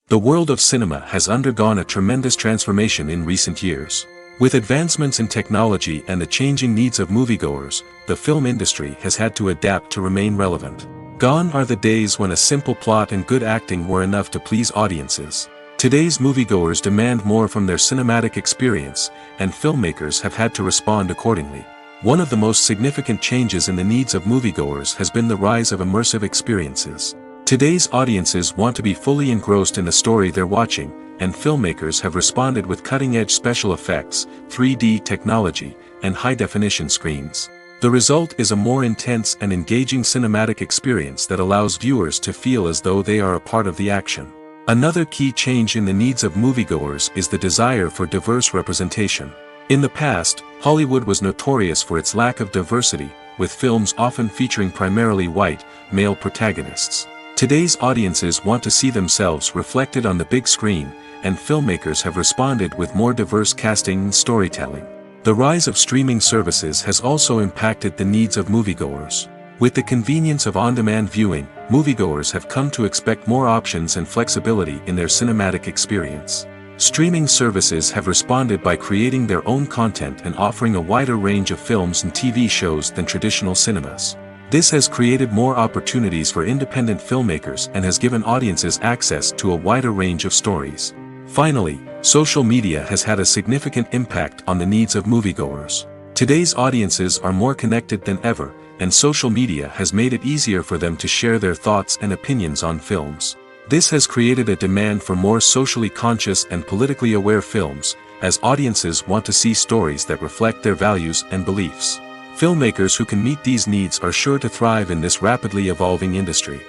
The world of cinema has undergone a tremendous transformation in recent years. With advancements in technology and the changing needs of moviegoers, the film industry has had to adapt to remain relevant. Gone are the days when a simple plot and good acting were enough to please audiences. Today's moviegoers demand more from their cinematic experience, and filmmakers have had to respond accordingly. One of the most significant changes in the needs of moviegoers has been the rise of immersive experiences. Today's audiences want to be fully engrossed in the story they're watching, and filmmakers have responded with cutting-edge special effects, 3D technology, and high-definition screens. The result is a more intense and engaging cinematic experience that allows viewers to feel as though they are a part of the action. Another key change in the needs of moviegoers is the desire for diverse representation. In the past, Hollywood was notorious for its lack of diversity, with films often featuring primarily white, male protagonists. Today's audiences want to see themselves reflected on the big screen, and filmmakers have responded with more diverse casting and storytelling. The rise of streaming services has also impacted the needs of moviegoers. With the convenience of on-demand viewing, moviegoers have come to expect more options and flexibility in their cinematic experience. Streaming services have responded by creating their own content and offering a wider range of films and TV shows than traditional cinemas. This has created more opportunities for independent filmmakers and has given audiences access to a wider range of stories. Finally, social media has had a significant impact on the needs of moviegoers. Today's audiences are more connected than ever, and social media has made it easier for them to share their thoughts and opinions on films. This has created a demand for more socially conscious and politically aware films, as audiences want to see stories that reflect their values and beliefs. Filmmakers who can meet these needs are sure to thrive in this rapidly evolving industry.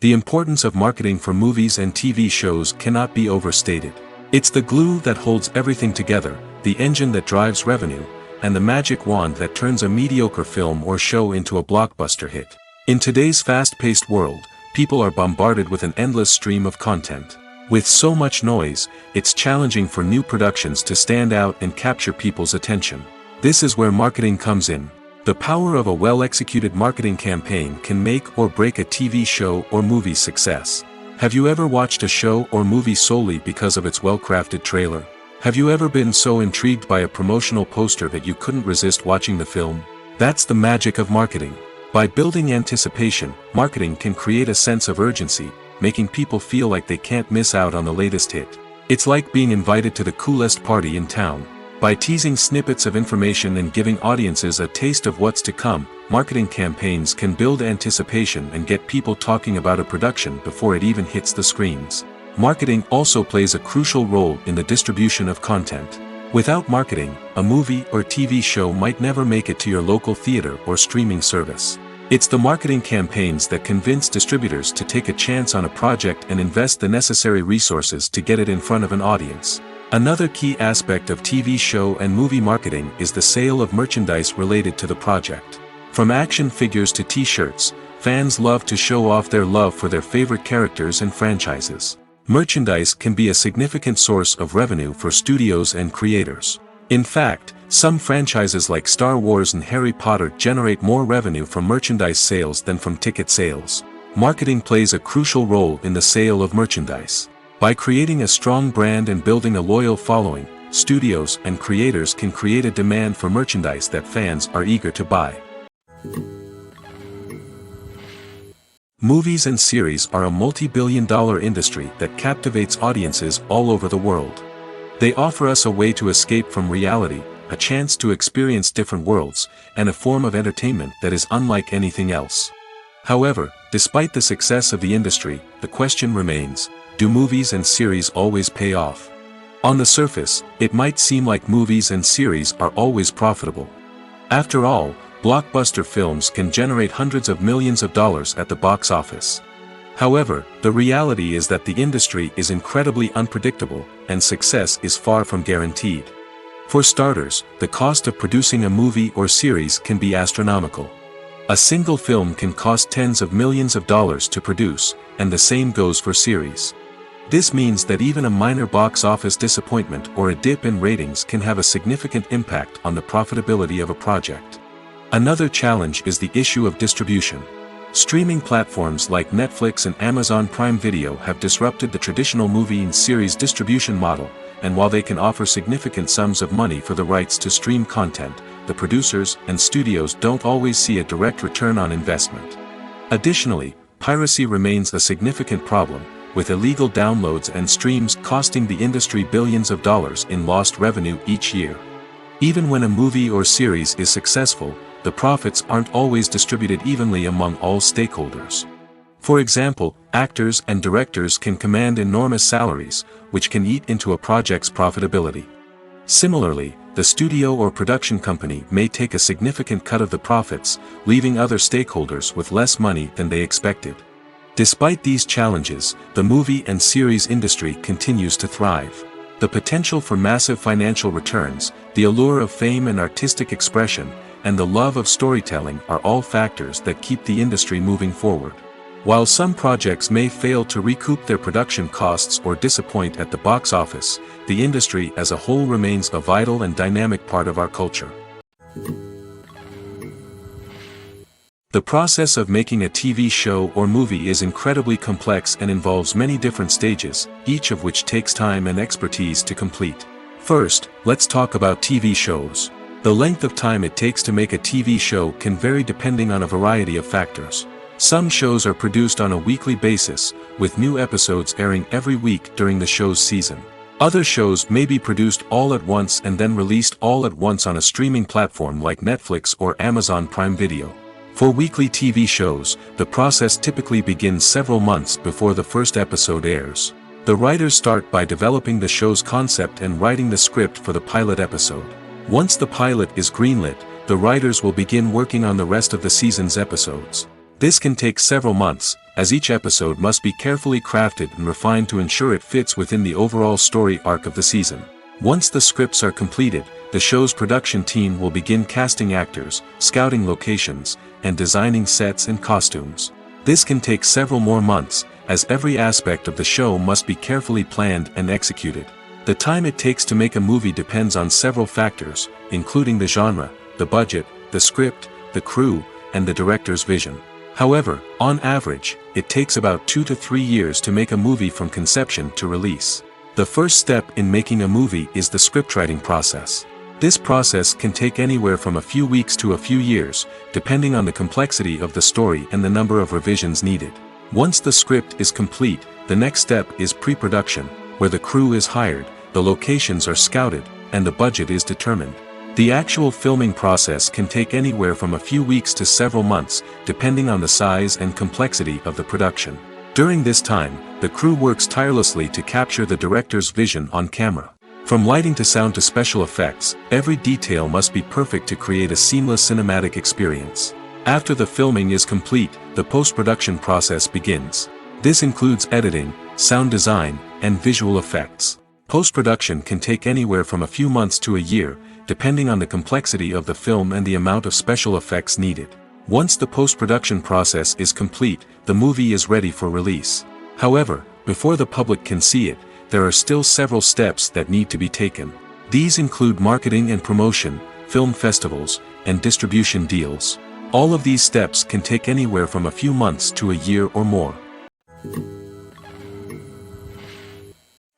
The importance of marketing for movies and TV shows cannot be overstated. It's the glue that holds everything together, the engine that drives revenue, and the magic wand that turns a mediocre film or show into a blockbuster hit. In today's fast-paced world, people are bombarded with an endless stream of content. With so much noise, it's challenging for new productions to stand out and capture people's attention. This is where marketing comes in. The power of a well-executed marketing campaign can make or break a TV show or movie's success. Have you ever watched a show or movie solely because of its well-crafted trailer? Have you ever been so intrigued by a promotional poster that you couldn't resist watching the film? That's the magic of marketing. By building anticipation, marketing can create a sense of urgency, making people feel like they can't miss out on the latest hit. It's like being invited to the coolest party in town. By teasing snippets of information and giving audiences a taste of what's to come, marketing campaigns can build anticipation and get people talking about a production before it even hits the screens. Marketing also plays a crucial role in the distribution of content. Without marketing, a movie or TV show might never make it to your local theater or streaming service. It's the marketing campaigns that convince distributors to take a chance on a project and invest the necessary resources to get it in front of an audience. Another key aspect of TV show and movie marketing is the sale of merchandise related to the project. From action figures to t-shirts, fans love to show off their love for their favorite characters and franchises. Merchandise can be a significant source of revenue for studios and creators. In fact, some franchises like Star Wars and Harry Potter generate more revenue from merchandise sales than from ticket sales. Marketing plays a crucial role in the sale of merchandise. By creating a strong brand and building a loyal following, studios and creators can create a demand for merchandise that fans are eager to buy. Movies and series are a multi-billion-dollar industry that captivates audiences all over the world. They offer us a way to escape from reality, a chance to experience different worlds, and a form of entertainment that is unlike anything else. However, despite the success of the industry, the question remains: do movies and series always pay off? On the surface, it might seem like movies and series are always profitable. After all, blockbuster films can generate hundreds of millions of dollars at the box office. However, the reality is that the industry is incredibly unpredictable, and success is far from guaranteed. For starters, the cost of producing a movie or series can be astronomical. A single film can cost tens of millions of dollars to produce, and the same goes for series. This means that even a minor box office disappointment or a dip in ratings can have a significant impact on the profitability of a project. Another challenge is the issue of distribution. Streaming platforms like Netflix and Amazon Prime Video have disrupted the traditional movie and series distribution model, and while they can offer significant sums of money for the rights to stream content, the producers and studios don't always see a direct return on investment. Additionally, piracy remains a significant problem, with illegal downloads and streams costing the industry billions of dollars in lost revenue each year. Even when a movie or series is successful, the profits aren't always distributed evenly among all stakeholders. For example, actors and directors can command enormous salaries, which can eat into a project's profitability. Similarly, the studio or production company may take a significant cut of the profits, leaving other stakeholders with less money than they expected. Despite these challenges, the movie and series industry continues to thrive. The potential for massive financial returns, the allure of fame and artistic expression, and the love of storytelling are all factors that keep the industry moving forward. While some projects may fail to recoup their production costs or disappoint at the box office, the industry as a whole remains a vital and dynamic part of our culture. The process of making a TV show or movie is incredibly complex and involves many different stages, each of which takes time and expertise to complete. First, let's talk about TV shows. The length of time it takes to make a TV show can vary depending on a variety of factors. Some shows are produced on a weekly basis, with new episodes airing every week during the show's season. Other shows may be produced all at once and then released all at once on a streaming platform like Netflix or Amazon Prime Video. For weekly TV shows, the process typically begins several months before the first episode airs. The writers start by developing the show's concept and writing the script for the pilot episode. Once the pilot is greenlit, the writers will begin working on the rest of the season's episodes. This can take several months, as each episode must be carefully crafted and refined to ensure it fits within the overall story arc of the season. Once the scripts are completed, the show's production team will begin casting actors, scouting locations, and designing sets and costumes. This can take several more months, as every aspect of the show must be carefully planned and executed. The time it takes to make a movie depends on several factors, including the genre, the budget, the script, the crew, and the director's vision. However, on average, it takes about 2 to 3 years to make a movie from conception to release. The first step in making a movie is the scriptwriting process. This process can take anywhere from a few weeks to a few years, depending on the complexity of the story and the number of revisions needed. Once the script is complete, the next step is pre-production, where the crew is hired, the locations are scouted, and the budget is determined. The actual filming process can take anywhere from a few weeks to several months, depending on the size and complexity of the production. During this time, the crew works tirelessly to capture the director's vision on camera. From lighting to sound to special effects, every detail must be perfect to create a seamless cinematic experience. After the filming is complete, the post-production process begins. This includes editing, sound design, and visual effects. Post-production can take anywhere from a few months to a year, depending on the complexity of the film and the amount of special effects needed. Once the post-production process is complete, the movie is ready for release. However, before the public can see it, there are still several steps that need to be taken. These include marketing and promotion, film festivals, and distribution deals. All of these steps can take anywhere from a few months to a year or more.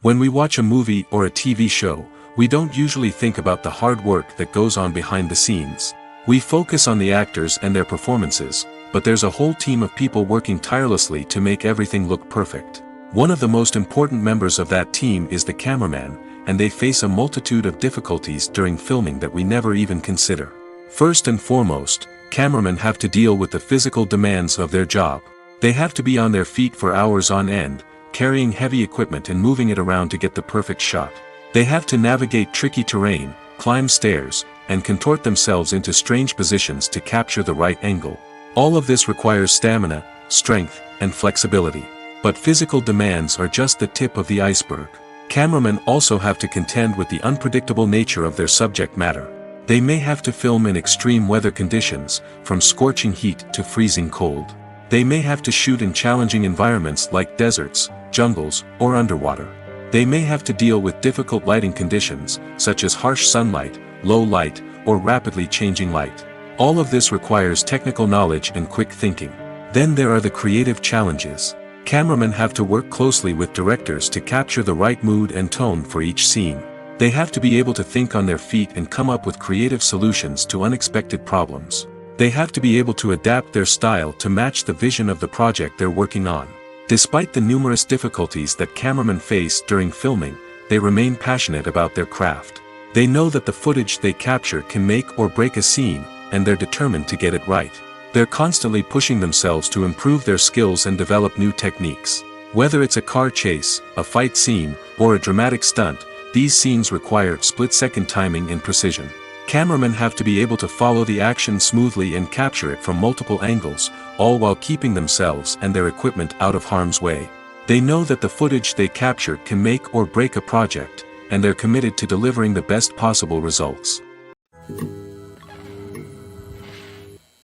When we watch a movie or a TV show, we don't usually think about the hard work that goes on behind the scenes. We focus on the actors and their performances, but there's a whole team of people working tirelessly to make everything look perfect. One of the most important members of that team is the cameraman, and they face a multitude of difficulties during filming that we never even consider. First and foremost, cameramen have to deal with the physical demands of their job. They have to be on their feet for hours on end, carrying heavy equipment and moving it around to get the perfect shot. They have to navigate tricky terrain, climb stairs, and contort themselves into strange positions to capture the right angle. All of this requires stamina, strength, and flexibility. But physical demands are just the tip of the iceberg. Cameramen also have to contend with the unpredictable nature of their subject matter. They may have to film in extreme weather conditions, from scorching heat to freezing cold. They may have to shoot in challenging environments like deserts, jungles, or underwater. They may have to deal with difficult lighting conditions, such as harsh sunlight, low light, or rapidly changing light. All of this requires technical knowledge and quick thinking. Then there are the creative challenges. Cameramen have to work closely with directors to capture the right mood and tone for each scene. They have to be able to think on their feet and come up with creative solutions to unexpected problems. They have to be able to adapt their style to match the vision of the project they're working on. Despite the numerous difficulties that cameramen face during filming, they remain passionate about their craft. They know that the footage they capture can make or break a scene, and they're determined to get it right. They're constantly pushing themselves to improve their skills and develop new techniques. Whether it's a car chase, a fight scene, or a dramatic stunt, these scenes require split-second timing and precision. Cameramen have to be able to follow the action smoothly and capture it from multiple angles, all while keeping themselves and their equipment out of harm's way. They know that the footage they capture can make or break a project, and they're committed to delivering the best possible results.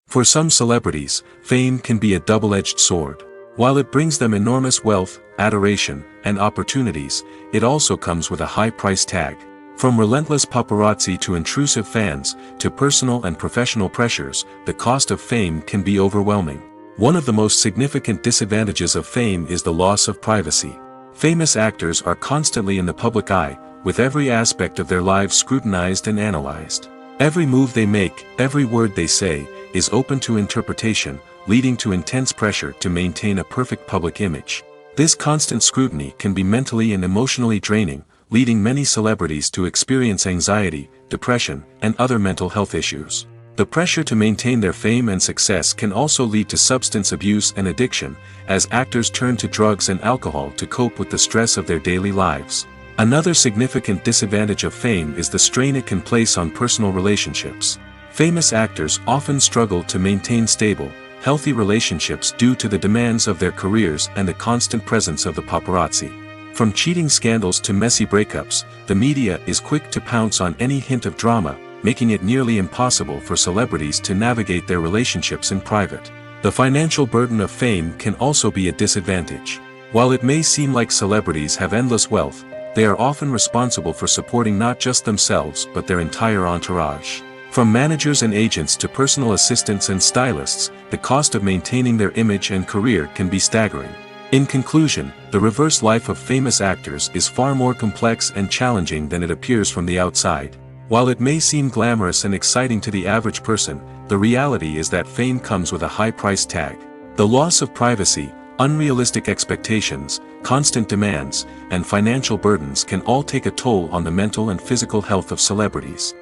For some celebrities, fame can be a double-edged sword. While it brings them enormous wealth, adoration, and opportunities, it also comes with a high price tag. From relentless paparazzi to intrusive fans, to personal and professional pressures, the cost of fame can be overwhelming. One of the most significant disadvantages of fame is the loss of privacy. Famous actors are constantly in the public eye, with every aspect of their lives scrutinized and analyzed. Every move they make, every word they say, is open to interpretation, leading to intense pressure to maintain a perfect public image. This constant scrutiny can be mentally and emotionally draining, leading many celebrities to experience anxiety, depression, and other mental health issues. The pressure to maintain their fame and success can also lead to substance abuse and addiction, as actors turn to drugs and alcohol to cope with the stress of their daily lives. Another significant disadvantage of fame is the strain it can place on personal relationships. Famous actors often struggle to maintain stable, healthy relationships due to the demands of their careers and the constant presence of the paparazzi. From cheating scandals to messy breakups, the media is quick to pounce on any hint of drama, making it nearly impossible for celebrities to navigate their relationships in private. The financial burden of fame can also be a disadvantage. While it may seem like celebrities have endless wealth, they are often responsible for supporting not just themselves but their entire entourage. From managers and agents to personal assistants and stylists, the cost of maintaining their image and career can be staggering. In conclusion, the reverse life of famous actors is far more complex and challenging than it appears from the outside. While it may seem glamorous and exciting to the average person, the reality is that fame comes with a high price tag. The loss of privacy, Unrealistic expectations, constant demands, and financial burdens can all take a toll on the mental and physical health of celebrities.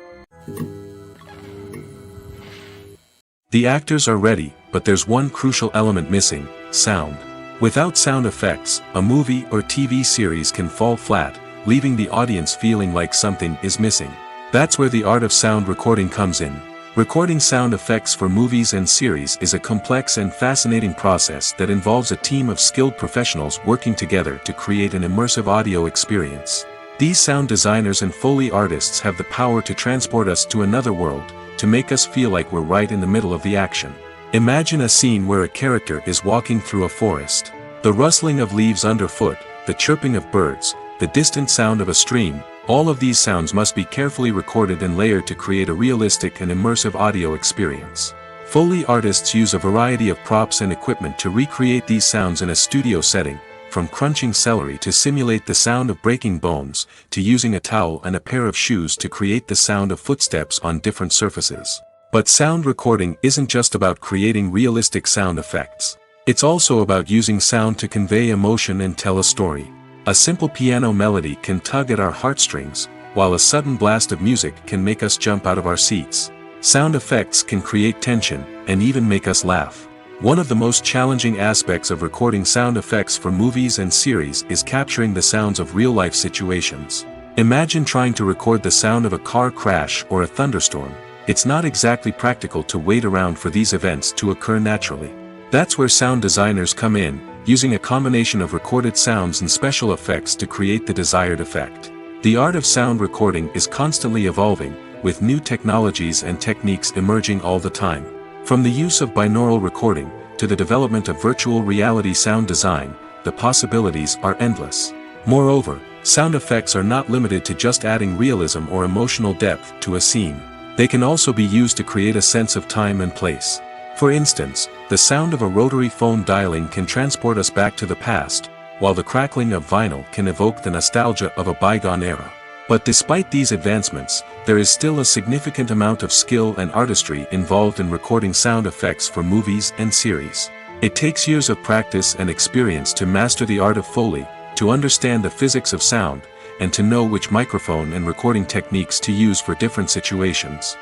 The actors are ready, but there's one crucial element missing: sound. Without sound effects, a movie or TV series can fall flat, leaving the audience feeling like something is missing. That's where the art of sound recording comes in. Recording sound effects for movies and series is a complex and fascinating process that involves a team of skilled professionals working together to create an immersive audio experience. These sound designers and Foley artists have the power to transport us to another world, to make us feel like we're right in the middle of the action. Imagine a scene where a character is walking through a forest. The rustling of leaves underfoot, the chirping of birds, the distant sound of a stream, all of these sounds must be carefully recorded and layered to create a realistic and immersive audio experience. Foley artists use a variety of props and equipment to recreate these sounds in a studio setting, from crunching celery to simulate the sound of breaking bones, to using a towel and a pair of shoes to create the sound of footsteps on different surfaces. But sound recording isn't just about creating realistic sound effects. It's also about using sound to convey emotion and tell a story. A simple piano melody can tug at our heartstrings, while a sudden blast of music can make us jump out of our seats. Sound effects can create tension, and even make us laugh. One of the most challenging aspects of recording sound effects for movies and series is capturing the sounds of real-life situations. Imagine trying to record the sound of a car crash or a thunderstorm. It's not exactly practical to wait around for these events to occur naturally. That's where sound designers come in, using a combination of recorded sounds and special effects to create the desired effect. The art of sound recording is constantly evolving, with new technologies and techniques emerging all the time. From the use of binaural recording, to the development of virtual reality sound design, the possibilities are endless. Moreover, sound effects are not limited to just adding realism or emotional depth to a scene. They can also be used to create a sense of time and place. For instance, the sound of a rotary phone dialing can transport us back to the past, while the crackling of vinyl can evoke the nostalgia of a bygone era. But despite these advancements, there is still a significant amount of skill and artistry involved in recording sound effects for movies and series. It takes years of practice and experience to master the art of Foley, to understand the physics of sound, and to know which microphone and recording techniques to use for different situations.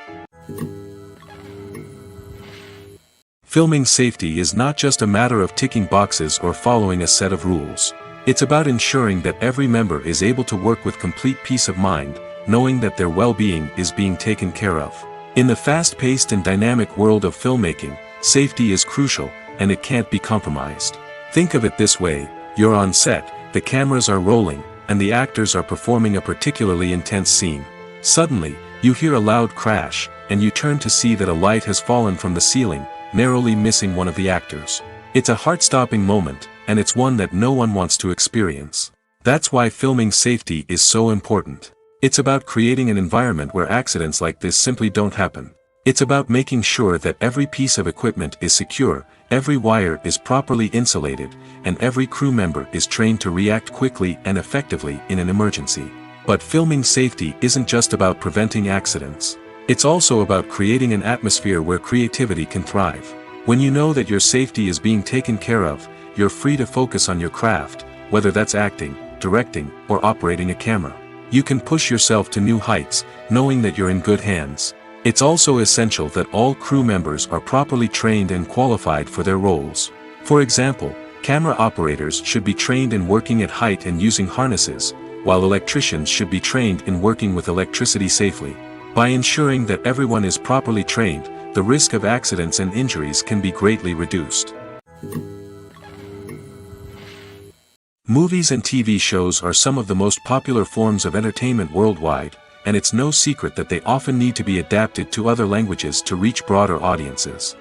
Filming safety is not just a matter of ticking boxes or following a set of rules. It's about ensuring that every member is able to work with complete peace of mind, knowing that their well-being is being taken care of. In the fast-paced and dynamic world of filmmaking, safety is crucial, and it can't be compromised. Think of it this way: you're on set, the cameras are rolling, and the actors are performing a particularly intense scene. Suddenly, you hear a loud crash, and you turn to see that a light has fallen from the ceiling, narrowly missing one of the actors. It's a heart-stopping moment, and it's one that no one wants to experience. That's why filming safety is so important. It's about creating an environment where accidents like this simply don't happen. It's about making sure that every piece of equipment is secure, every wire is properly insulated, and every crew member is trained to react quickly and effectively in an emergency. But filming safety isn't just about preventing accidents. It's also about creating an atmosphere where creativity can thrive. When you know that your safety is being taken care of, you're free to focus on your craft, whether that's acting, directing, or operating a camera. You can push yourself to new heights, knowing that you're in good hands. It's also essential that all crew members are properly trained and qualified for their roles. For example, camera operators should be trained in working at height and using harnesses, while electricians should be trained in working with electricity safely. By ensuring that everyone is properly trained, the risk of accidents and injuries can be greatly reduced. Movies and TV shows are some of the most popular forms of entertainment worldwide, and it's no secret that they often need to be adapted to other languages to reach broader audiences.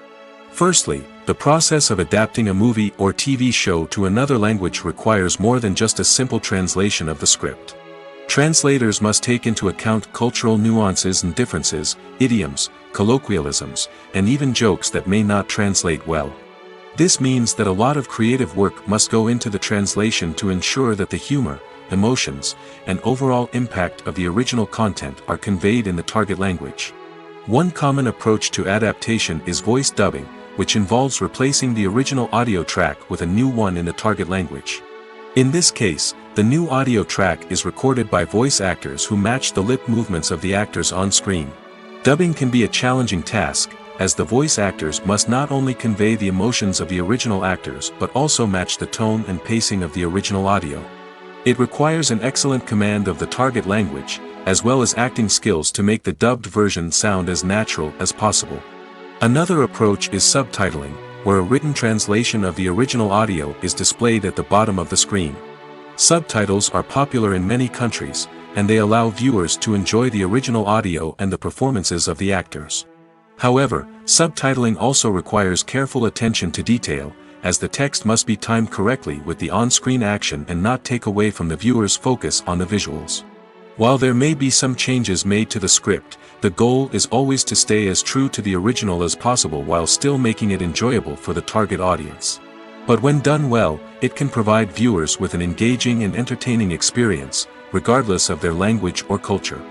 Firstly, the process of adapting a movie or TV show to another language requires more than just a simple translation of the script. Translators must take into account cultural nuances and differences, idioms, colloquialisms, and even jokes that may not translate well. This means that a lot of creative work must go into the translation to ensure that the humor, emotions, and overall impact of the original content are conveyed in the target language. One common approach to adaptation is voice dubbing, which involves replacing the original audio track with a new one in the target language. In this case, the new audio track is recorded by voice actors who match the lip movements of the actors on screen. Dubbing can be a challenging task, as the voice actors must not only convey the emotions of the original actors but also match the tone and pacing of the original audio. It requires an excellent command of the target language, as well as acting skills to make the dubbed version sound as natural as possible. Another approach is subtitling, where a written translation of the original audio is displayed at the bottom of the screen. Subtitles are popular in many countries, and they allow viewers to enjoy the original audio and the performances of the actors. However, subtitling also requires careful attention to detail, as the text must be timed correctly with the on-screen action and not take away from the viewer's focus on the visuals. While there may be some changes made to the script, the goal is always to stay as true to the original as possible while still making it enjoyable for the target audience. But when done well, it can provide viewers with an engaging and entertaining experience, regardless of their language or culture.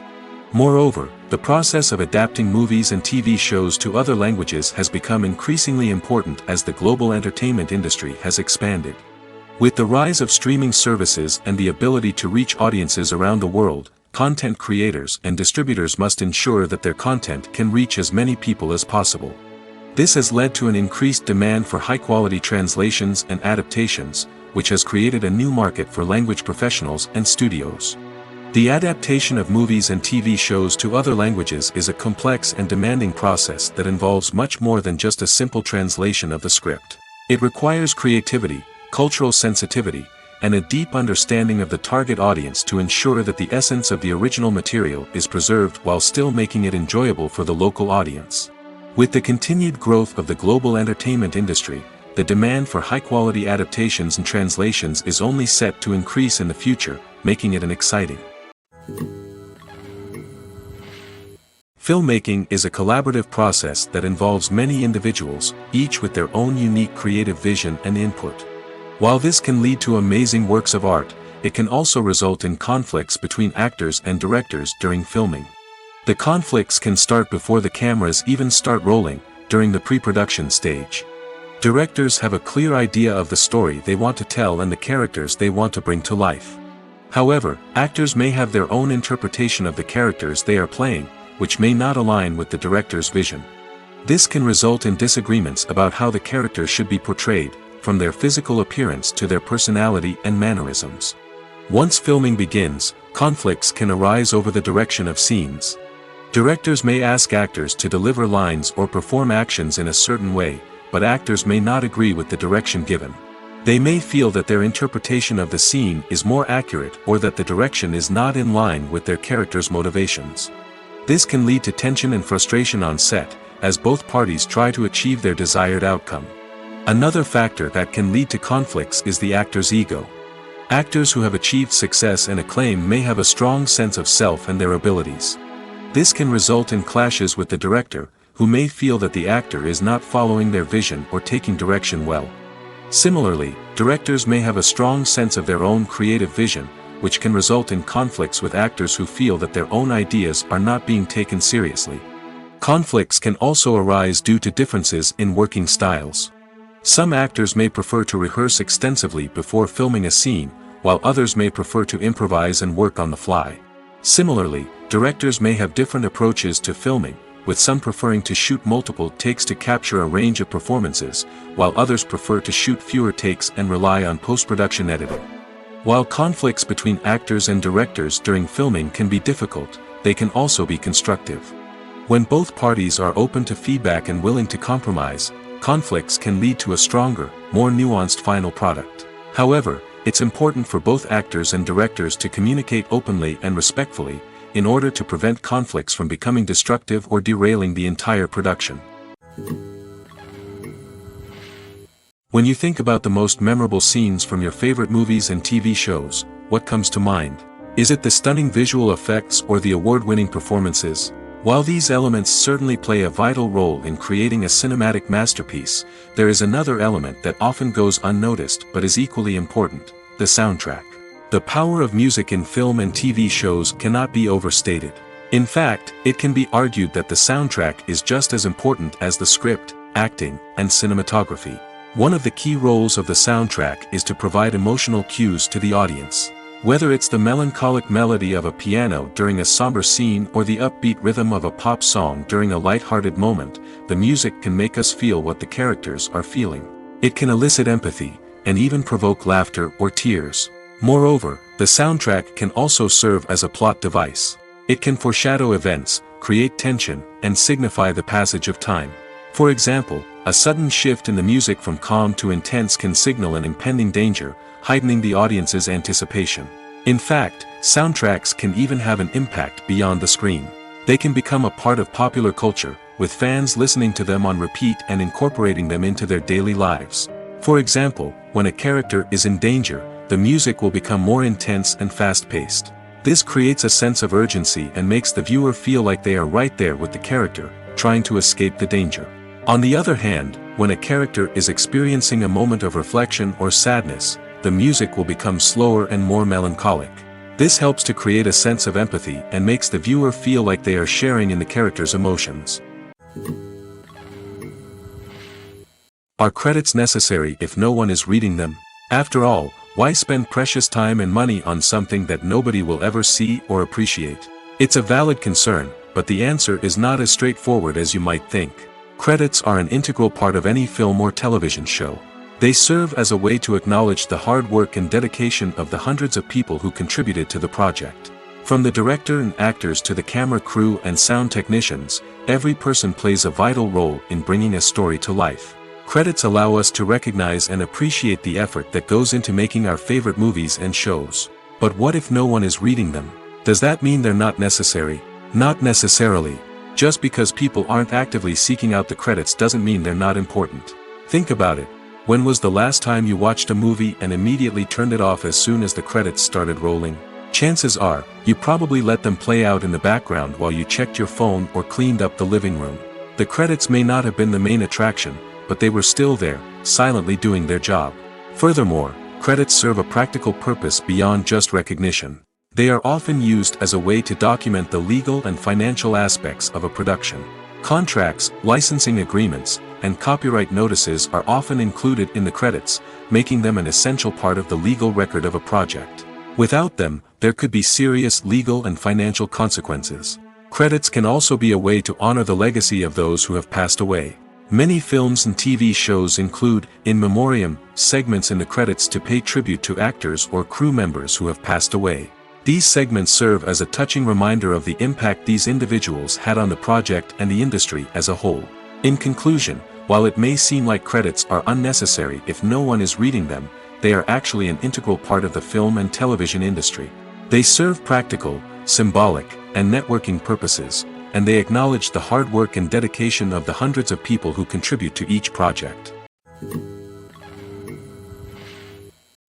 Moreover, the process of adapting movies and TV shows to other languages has become increasingly important as the global entertainment industry has expanded. With the rise of streaming services and the ability to reach audiences around the world, content creators and distributors must ensure that their content can reach as many people as possible. This has led to an increased demand for high-quality translations and adaptations, which has created a new market for language professionals and studios. The adaptation of movies and TV shows to other languages is a complex and demanding process that involves much more than just a simple translation of the script. It requires creativity, cultural sensitivity, and a deep understanding of the target audience to ensure that the essence of the original material is preserved while still making it enjoyable for the local audience. With the continued growth of the global entertainment industry, the demand for high-quality adaptations and translations is only set to increase in the future, making it an exciting. Filmmaking is a collaborative process that involves many individuals, each with their own unique creative vision and input. While this can lead to amazing works of art, it can also result in conflicts between actors and directors during filming. The conflicts can start before the cameras even start rolling, during the pre-production stage. Directors have a clear idea of the story they want to tell and the characters they want to bring to life. However, actors may have their own interpretation of the characters they are playing, which may not align with the director's vision. This can result in disagreements about how the characters should be portrayed, from their physical appearance to their personality and mannerisms. Once filming begins, conflicts can arise over the direction of scenes. Directors may ask actors to deliver lines or perform actions in a certain way, but actors may not agree with the direction given. They may feel that their interpretation of the scene is more accurate or that the direction is not in line with their character's motivations. This can lead to tension and frustration on set, as both parties try to achieve their desired outcome. Another factor that can lead to conflicts is the actor's ego. Actors who have achieved success and acclaim may have a strong sense of self and their abilities. This can result in clashes with the director, who may feel that the actor is not following their vision or taking direction well. Similarly, directors may have a strong sense of their own creative vision, which can result in conflicts with actors who feel that their own ideas are not being taken seriously. Conflicts can also arise due to differences in working styles. Some actors may prefer to rehearse extensively before filming a scene, while others may prefer to improvise and work on the fly. Similarly, directors may have different approaches to filming, with some preferring to shoot multiple takes to capture a range of performances, while others prefer to shoot fewer takes and rely on post-production editing. While conflicts between actors and directors during filming can be difficult, they can also be constructive. When both parties are open to feedback and willing to compromise, conflicts can lead to a stronger, more nuanced final product. However, it's important for both actors and directors to communicate openly and respectfully, in order to prevent conflicts from becoming destructive or derailing the entire production. When you think about the most memorable scenes from your favorite movies and TV shows, what comes to mind? Is it the stunning visual effects or the award-winning performances? While these elements certainly play a vital role in creating a cinematic masterpiece, there is another element that often goes unnoticed but is equally important: the soundtrack. The power of music in film and TV shows cannot be overstated. In fact, it can be argued that the soundtrack is just as important as the script, acting, and cinematography. One of the key roles of the soundtrack is to provide emotional cues to the audience. Whether it's the melancholic melody of a piano during a somber scene or the upbeat rhythm of a pop song during a light-hearted moment, the music can make us feel what the characters are feeling. It can elicit empathy, and even provoke laughter or tears. Moreover, the soundtrack can also serve as a plot device. It can foreshadow events, create tension, and signify the passage of time. For example, a sudden shift in the music from calm to intense can signal an impending danger, heightening the audience's anticipation. In fact, soundtracks can even have an impact beyond the screen. They can become a part of popular culture, with fans listening to them on repeat and incorporating them into their daily lives. For example, when a character is in danger, the music will become more intense and fast-paced. This creates a sense of urgency and makes the viewer feel like they are right there with the character, trying to escape the danger. On the other hand, when a character is experiencing a moment of reflection or sadness, the music will become slower and more melancholic. This helps to create a sense of empathy and makes the viewer feel like they are sharing in the character's emotions. Are credits necessary if no one is reading them? After all, why spend precious time and money on something that nobody will ever see or appreciate? It's a valid concern, but the answer is not as straightforward as you might think. Credits are an integral part of any film or television show. They serve as a way to acknowledge the hard work and dedication of the hundreds of people who contributed to the project. From the director and actors to the camera crew and sound technicians, every person plays a vital role in bringing a story to life. Credits allow us to recognize and appreciate the effort that goes into making our favorite movies and shows. But what if no one is reading them? Does that mean they're not necessary? Not necessarily. Just because people aren't actively seeking out the credits doesn't mean they're not important. Think about it. When was the last time you watched a movie and immediately turned it off as soon as the credits started rolling? Chances are, you probably let them play out in the background while you checked your phone or cleaned up the living room. The credits may not have been the main attraction, but they were still there, silently doing their job. Furthermore, credits serve a practical purpose beyond just recognition. They are often used as a way to document the legal and financial aspects of a production. Contracts, licensing agreements, and copyright notices are often included in the credits, making them an essential part of the legal record of a project. Without them, there could be serious legal and financial consequences. Credits can also be a way to honor the legacy of those who have passed away. Many films and TV shows include, in memoriam, segments in the credits to pay tribute to actors or crew members who have passed away. These segments serve as a touching reminder of the impact these individuals had on the project and the industry as a whole. In conclusion, while it may seem like credits are unnecessary if no one is reading them, they are actually an integral part of the film and television industry. They serve practical, symbolic, and networking purposes, and they acknowledge the hard work and dedication of the hundreds of people who contribute to each project.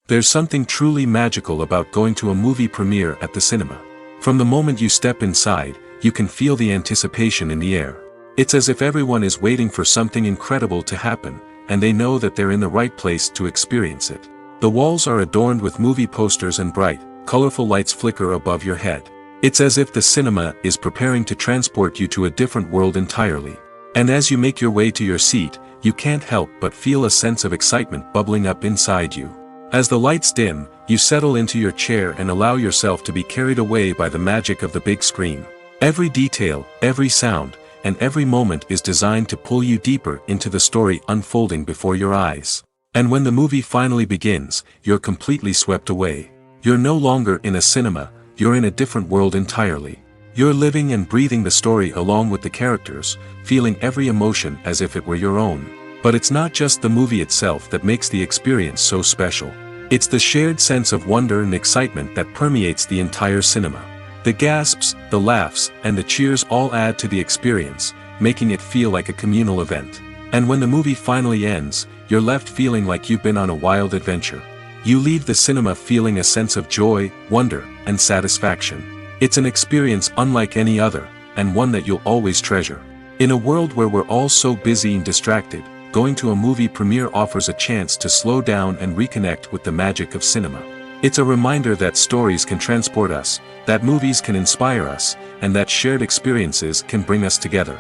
There's something truly magical about going to a movie premiere at the cinema. From the moment you step inside, you can feel the anticipation in the air. It's as if everyone is waiting for something incredible to happen, and they know that they're in the right place to experience it. The walls are adorned with movie posters and bright, colorful lights flicker above your head. It's as if the cinema is preparing to transport you to a different world entirely. And as you make your way to your seat, you can't help but feel a sense of excitement bubbling up inside you. As the lights dim, you settle into your chair and allow yourself to be carried away by the magic of the big screen. Every detail, every sound, and every moment is designed to pull you deeper into the story unfolding before your eyes. And when the movie finally begins, you're completely swept away. You're no longer in a cinema, you're in a different world entirely. You're living and breathing the story along with the characters, feeling every emotion as if it were your own. But it's not just the movie itself that makes the experience so special. It's the shared sense of wonder and excitement that permeates the entire cinema. The gasps, the laughs, and the cheers all add to the experience, making it feel like a communal event. And when the movie finally ends, you're left feeling like you've been on a wild adventure. You leave the cinema feeling a sense of joy, wonder, and satisfaction. It's an experience unlike any other, and one that you'll always treasure. In a world where we're all so busy and distracted, going to a movie premiere offers a chance to slow down and reconnect with the magic of cinema. It's a reminder that stories can transport us, that movies can inspire us, and that shared experiences can bring us together.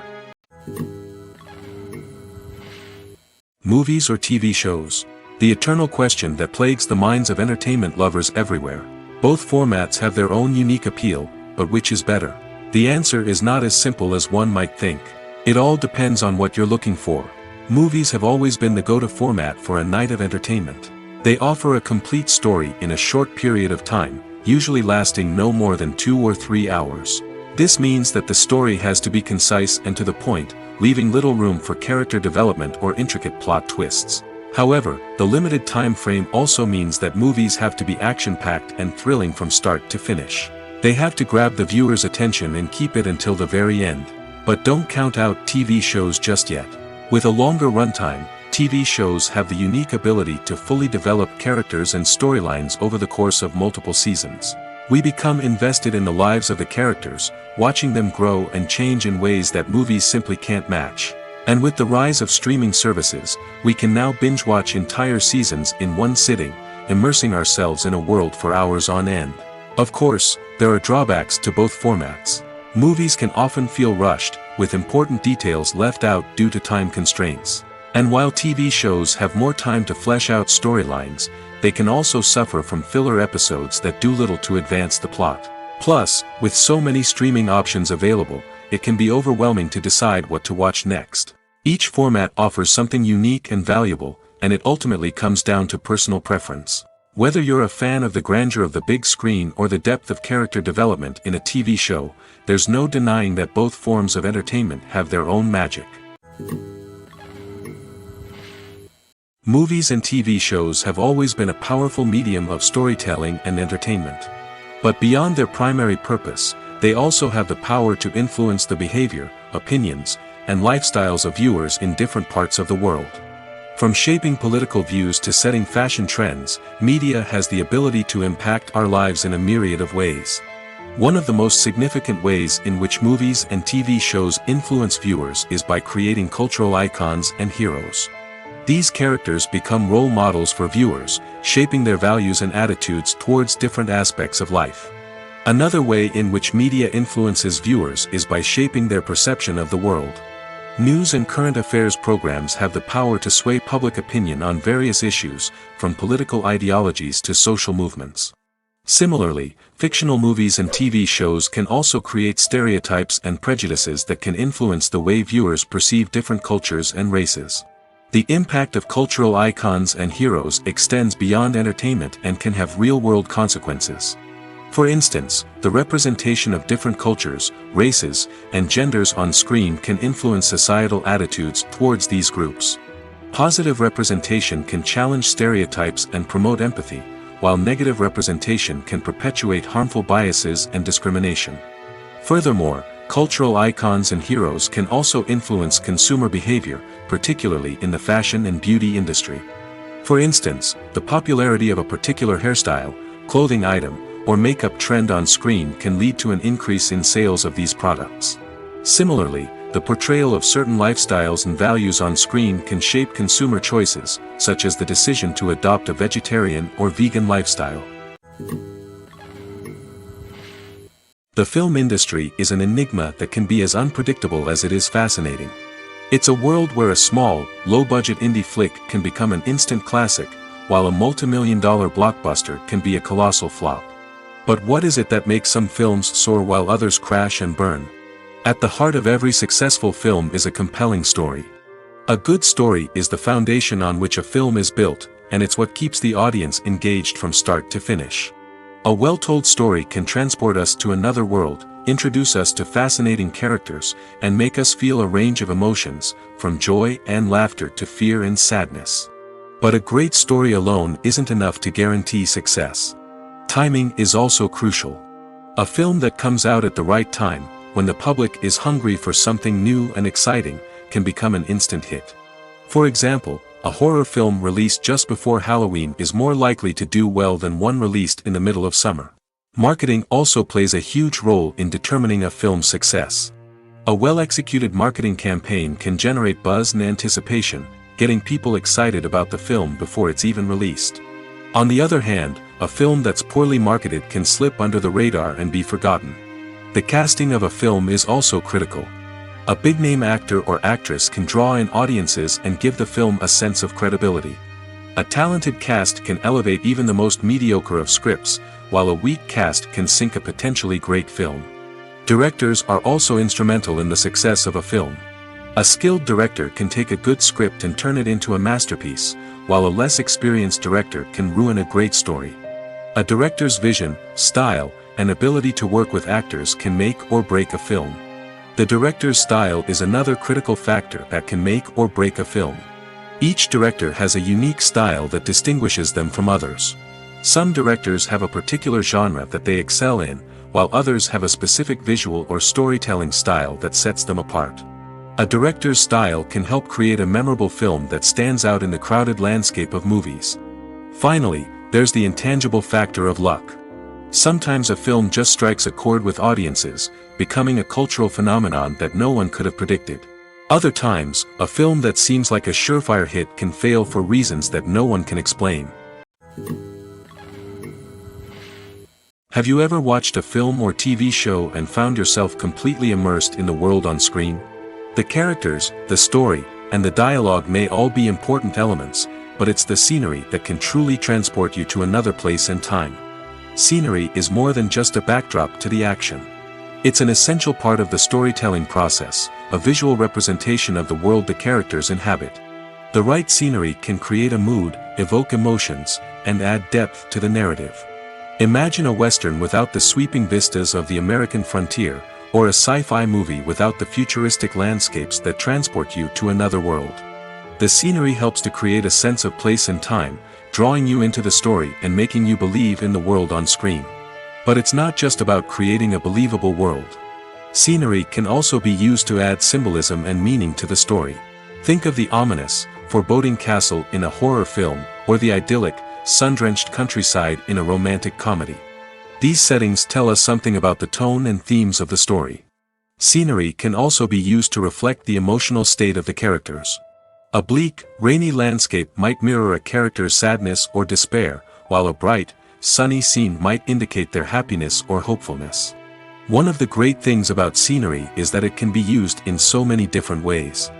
Movies or TV shows? The eternal question that plagues the minds of entertainment lovers everywhere. Both formats have their own unique appeal, but which is better? The answer is not as simple as one might think. It all depends on what you're looking for. Movies have always been the go-to format for a night of entertainment. They offer a complete story in a short period of time, usually lasting no more than 2 or 3 hours. This means that the story has to be concise and to the point, leaving little room for character development or intricate plot twists. However, the limited time frame also means that movies have to be action-packed and thrilling from start to finish. They have to grab the viewer's attention and keep it until the very end. But don't count out TV shows just yet. With a longer runtime, TV shows have the unique ability to fully develop characters and storylines over the course of multiple seasons. We become invested in the lives of the characters, watching them grow and change in ways that movies simply can't match. And with the rise of streaming services, we can now binge-watch entire seasons in one sitting, immersing ourselves in a world for hours on end. Of course, there are drawbacks to both formats. Movies can often feel rushed, with important details left out due to time constraints. And while TV shows have more time to flesh out storylines, they can also suffer from filler episodes that do little to advance the plot. Plus, with so many streaming options available, it can be overwhelming to decide what to watch next. Each format offers something unique and valuable, and it ultimately comes down to personal preference. Whether you're a fan of the grandeur of the big screen or the depth of character development in a TV show, there's no denying that both forms of entertainment have their own magic. Movies and TV shows have always been a powerful medium of storytelling and entertainment. But beyond their primary purpose, they also have the power to influence the behavior, opinions, and lifestyles of viewers in different parts of the world. From shaping political views to setting fashion trends, media has the ability to impact our lives in a myriad of ways. One of the most significant ways in which movies and TV shows influence viewers is by creating cultural icons and heroes. These characters become role models for viewers, shaping their values and attitudes towards different aspects of life. Another way in which media influences viewers is by shaping their perception of the world. News and current affairs programs have the power to sway public opinion on various issues, from political ideologies to social movements. Similarly, fictional movies and TV shows can also create stereotypes and prejudices that can influence the way viewers perceive different cultures and races. The impact of cultural icons and heroes extends beyond entertainment and can have real-world consequences. For instance, the representation of different cultures, races, and genders on screen can influence societal attitudes towards these groups. Positive representation can challenge stereotypes and promote empathy, while negative representation can perpetuate harmful biases and discrimination. Furthermore, cultural icons and heroes can also influence consumer behavior, particularly in the fashion and beauty industry. For instance, the popularity of a particular hairstyle, clothing item, or makeup trend on screen can lead to an increase in sales of these products. Similarly, the portrayal of certain lifestyles and values on screen can shape consumer choices, such as the decision to adopt a vegetarian or vegan lifestyle. The film industry is an enigma that can be as unpredictable as it is fascinating. It's a world where a small, low-budget indie flick can become an instant classic, while a multi-million-dollar blockbuster can be a colossal flop. But what is it that makes some films soar while others crash and burn? At the heart of every successful film is a compelling story. A good story is the foundation on which a film is built, and it's what keeps the audience engaged from start to finish. A well-told story can transport us to another world, introduce us to fascinating characters, and make us feel a range of emotions, from joy and laughter to fear and sadness. But a great story alone isn't enough to guarantee success. Timing is also crucial. A film that comes out at the right time, when the public is hungry for something new and exciting, can become an instant hit. For example, a horror film released just before Halloween is more likely to do well than one released in the middle of summer. Marketing also plays a huge role in determining a film's success. A well-executed marketing campaign can generate buzz and anticipation, getting people excited about the film before it's even released. On the other hand, a film that's poorly marketed can slip under the radar and be forgotten. The casting of a film is also critical. A big-name actor or actress can draw in audiences and give the film a sense of credibility. A talented cast can elevate even the most mediocre of scripts, while a weak cast can sink a potentially great film. Directors are also instrumental in the success of a film. A skilled director can take a good script and turn it into a masterpiece, while a less experienced director can ruin a great story. A director's vision, style, and ability to work with actors can make or break a film. The director's style is another critical factor that can make or break a film. Each director has a unique style that distinguishes them from others. Some directors have a particular genre that they excel in, while others have a specific visual or storytelling style that sets them apart. A director's style can help create a memorable film that stands out in the crowded landscape of movies. Finally, there's the intangible factor of luck. Sometimes a film just strikes a chord with audiences, becoming a cultural phenomenon that no one could have predicted. Other times, a film that seems like a surefire hit can fail for reasons that no one can explain. Have you ever watched a film or TV show and found yourself completely immersed in the world on screen? The characters, the story, and the dialogue may all be important elements, but it's the scenery that can truly transport you to another place and time. Scenery is more than just a backdrop to the action. It's an essential part of the storytelling process, a visual representation of the world the characters inhabit. The right scenery can create a mood, evoke emotions, and add depth to the narrative. Imagine a Western without the sweeping vistas of the American frontier, or a sci-fi movie without the futuristic landscapes that transport you to another world. The scenery helps to create a sense of place and time, drawing you into the story and making you believe in the world on screen. But it's not just about creating a believable world. Scenery can also be used to add symbolism and meaning to the story. Think of the ominous, foreboding castle in a horror film, or the idyllic, sun-drenched countryside in a romantic comedy. These settings tell us something about the tone and themes of the story. Scenery can also be used to reflect the emotional state of the characters. A bleak, rainy landscape might mirror a character's sadness or despair, while a bright, sunny scene might indicate their happiness or hopefulness. One of the great things about scenery is that it can be used in so many different ways.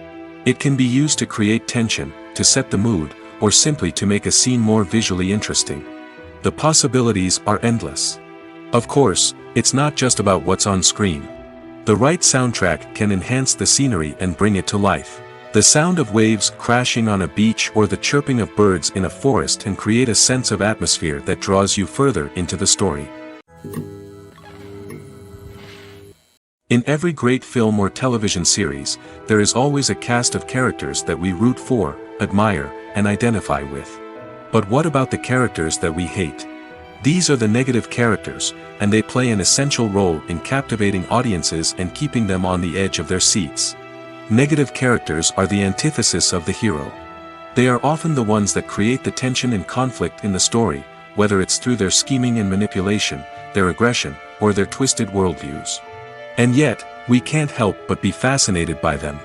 It can be used to create tension, to set the mood, or simply to make a scene more visually interesting. The possibilities are endless. Of course, it's not just about what's on screen. The right soundtrack can enhance the scenery and bring it to life. The sound of waves crashing on a beach or the chirping of birds in a forest can create a sense of atmosphere that draws you further into the story. In every great film or television series, there is always a cast of characters that we root for, admire, and identify with. But what about the characters that we hate? These are the negative characters, and they play an essential role in captivating audiences and keeping them on the edge of their seats. Negative characters are the antithesis of the hero. They are often the ones that create the tension and conflict in the story, whether it's through their scheming and manipulation, their aggression, or their twisted worldviews. And yet, we can't help but be fascinated by them.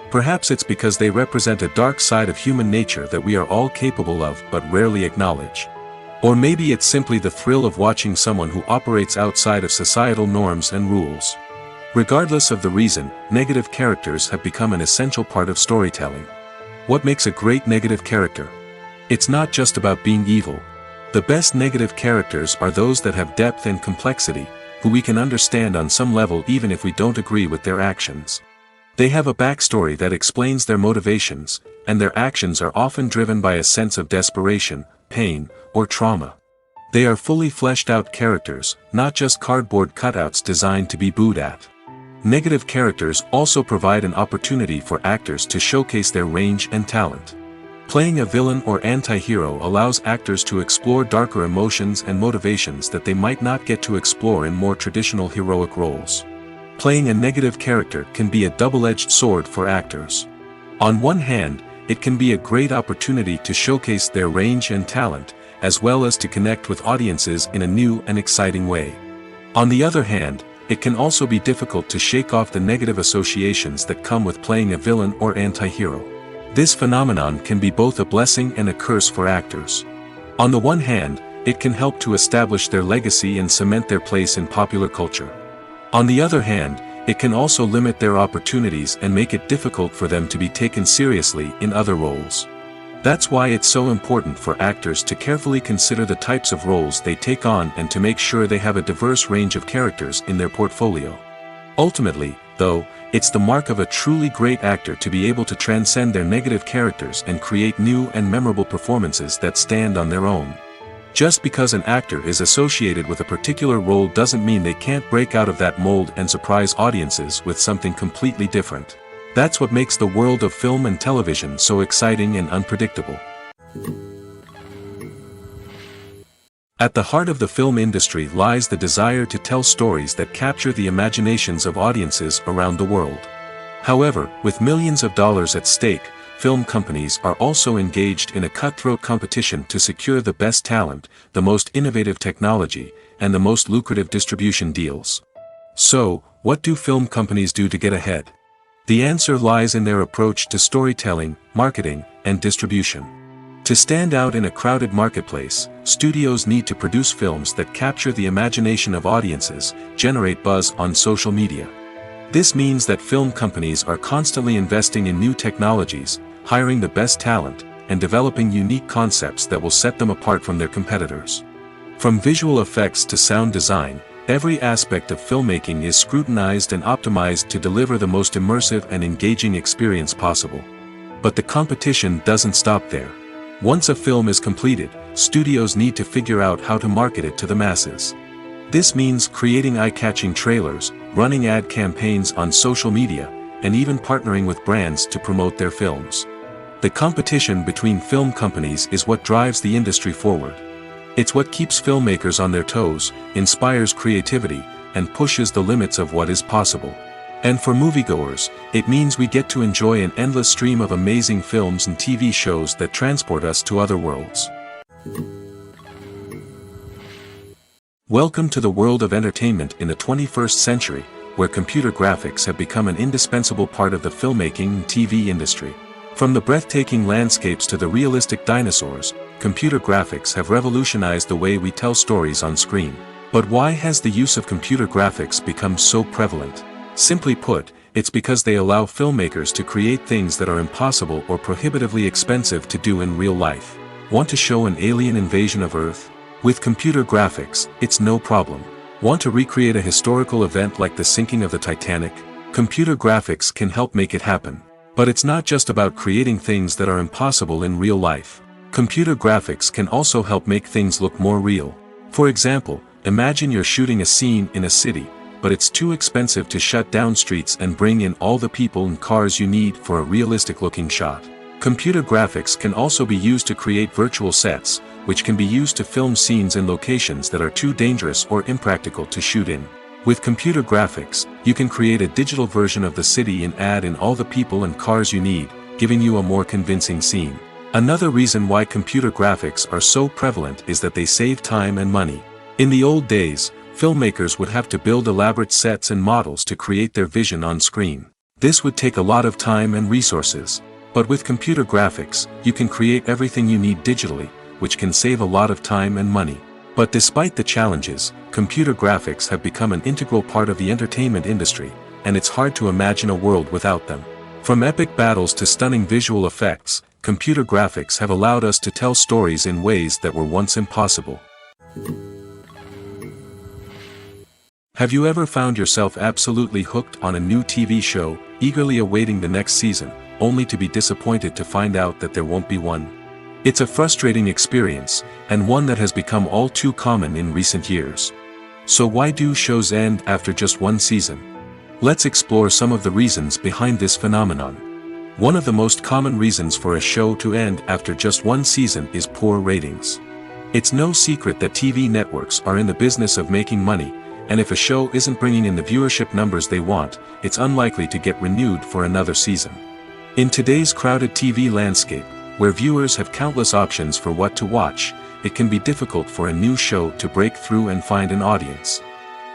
Perhaps it's because they represent a dark side of human nature that we are all capable of but rarely acknowledge. Or maybe it's simply the thrill of watching someone who operates outside of societal norms and rules. Regardless of the reason, negative characters have become an essential part of storytelling. What makes a great negative character? It's not just about being evil. The best negative characters are those that have depth and complexity, who we can understand on some level even if we don't agree with their actions. They have a backstory that explains their motivations, and their actions are often driven by a sense of desperation, pain, or trauma. They are fully fleshed out characters, not just cardboard cutouts designed to be booed at. Negative characters also provide an opportunity for actors to showcase their range and talent. Playing a villain or anti-hero allows actors to explore darker emotions and motivations that they might not get to explore in more traditional heroic roles. Playing a negative character can be a double-edged sword for actors. On one hand, it can be a great opportunity to showcase their range and talent, as well as to connect with audiences in a new and exciting way. On the other hand, it can also be difficult to shake off the negative associations that come with playing a villain or anti-hero. This phenomenon can be both a blessing and a curse for actors. On the one hand, it can help to establish their legacy and cement their place in popular culture. On the other hand, it can also limit their opportunities and make it difficult for them to be taken seriously in other roles. That's why it's so important for actors to carefully consider the types of roles they take on and to make sure they have a diverse range of characters in their portfolio. Ultimately, though, it's the mark of a truly great actor to be able to transcend their negative characters and create new and memorable performances that stand on their own. Just because an actor is associated with a particular role doesn't mean they can't break out of that mold and surprise audiences with something completely different. That's what makes the world of film and television so exciting and unpredictable. At the heart of the film industry lies the desire to tell stories that capture the imaginations of audiences around the world. However, with millions of dollars at stake, film companies are also engaged in a cutthroat competition to secure the best talent, the most innovative technology, and the most lucrative distribution deals. So, what do film companies do to get ahead? The answer lies in their approach to storytelling, marketing, and distribution. To stand out in a crowded marketplace, studios need to produce films that capture the imagination of audiences, generate buzz on social media. This means that film companies are constantly investing in new technologies, hiring the best talent, and developing unique concepts that will set them apart from their competitors. From visual effects to sound design, every aspect of filmmaking is scrutinized and optimized to deliver the most immersive and engaging experience possible. But the competition doesn't stop there. Once a film is completed, studios need to figure out how to market it to the masses. This means creating eye-catching trailers, running ad campaigns on social media, and even partnering with brands to promote their films. The competition between film companies is what drives the industry forward. It's what keeps filmmakers on their toes, inspires creativity, and pushes the limits of what is possible. And for moviegoers, it means we get to enjoy an endless stream of amazing films and TV shows that transport us to other worlds. Welcome to the world of entertainment in the 21st century, where computer graphics have become an indispensable part of the filmmaking and TV industry. From the breathtaking landscapes to the realistic dinosaurs, computer graphics have revolutionized the way we tell stories on screen. But why has the use of computer graphics become so prevalent? Simply put, it's because they allow filmmakers to create things that are impossible or prohibitively expensive to do in real life. Want to show an alien invasion of Earth? With computer graphics, it's no problem. Want to recreate a historical event like the sinking of the Titanic? Computer graphics can help make it happen. But it's not just about creating things that are impossible in real life. Computer graphics can also help make things look more real. For example, imagine you're shooting a scene in a city, but it's too expensive to shut down streets and bring in all the people and cars you need for a realistic-looking shot. Computer graphics can also be used to create virtual sets, which can be used to film scenes in locations that are too dangerous or impractical to shoot in. With computer graphics, you can create a digital version of the city and add in all the people and cars you need, giving you a more convincing scene. Another reason why computer graphics are so prevalent is that they save time and money. In the old days, filmmakers would have to build elaborate sets and models to create their vision on screen. This would take a lot of time and resources. But with computer graphics, you can create everything you need digitally, which can save a lot of time and money. But despite the challenges, computer graphics have become an integral part of the entertainment industry, and it's hard to imagine a world without them. From epic battles to stunning visual effects, computer graphics have allowed us to tell stories in ways that were once impossible. Have you ever found yourself absolutely hooked on a new TV show, eagerly awaiting the next season, only to be disappointed to find out that there won't be one? It's a frustrating experience, and one that has become all too common in recent years. So why do shows end after just one season? Let's explore some of the reasons behind this phenomenon. One of the most common reasons for a show to end after just one season is poor ratings. It's no secret that TV networks are in the business of making money, and if a show isn't bringing in the viewership numbers they want, it's unlikely to get renewed for another season. In today's crowded TV landscape, where viewers have countless options for what to watch, it can be difficult for a new show to break through and find an audience.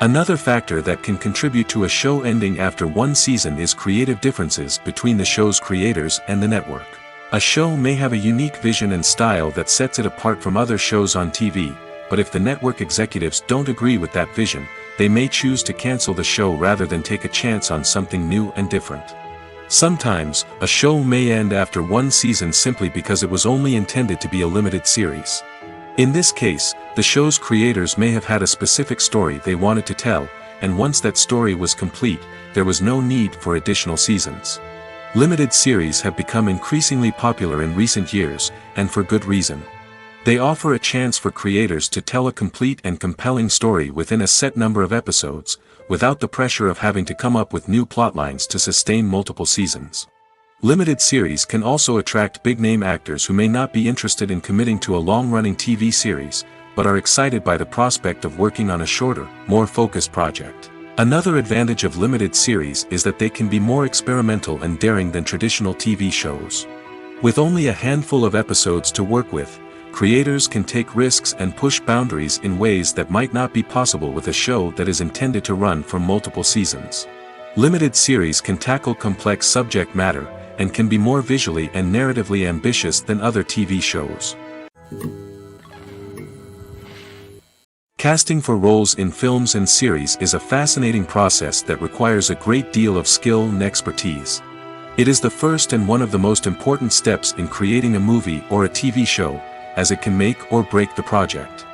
Another factor that can contribute to a show ending after one season is creative differences between the show's creators and the network. A show may have a unique vision and style that sets it apart from other shows on TV, but if the network executives don't agree with that vision, they may choose to cancel the show rather than take a chance on something new and different. Sometimes, a show may end after one season simply because it was only intended to be a limited series. In this case, the show's creators may have had a specific story they wanted to tell, and once that story was complete, there was no need for additional seasons. Limited series have become increasingly popular in recent years, and for good reason. They offer a chance for creators to tell a complete and compelling story within a set number of episodes, without the pressure of having to come up with new plotlines to sustain multiple seasons. Limited series can also attract big-name actors who may not be interested in committing to a long-running TV series, but are excited by the prospect of working on a shorter, more focused project. Another advantage of limited series is that they can be more experimental and daring than traditional TV shows. With only a handful of episodes to work with, creators can take risks and push boundaries in ways that might not be possible with a show that is intended to run for multiple seasons. Limited series can tackle complex subject matter, and can be more visually and narratively ambitious than other TV shows. Casting for roles in films and series is a fascinating process that requires a great deal of skill and expertise. It is the first and one of the most important steps in creating a movie or a TV show, as it can make or break the project.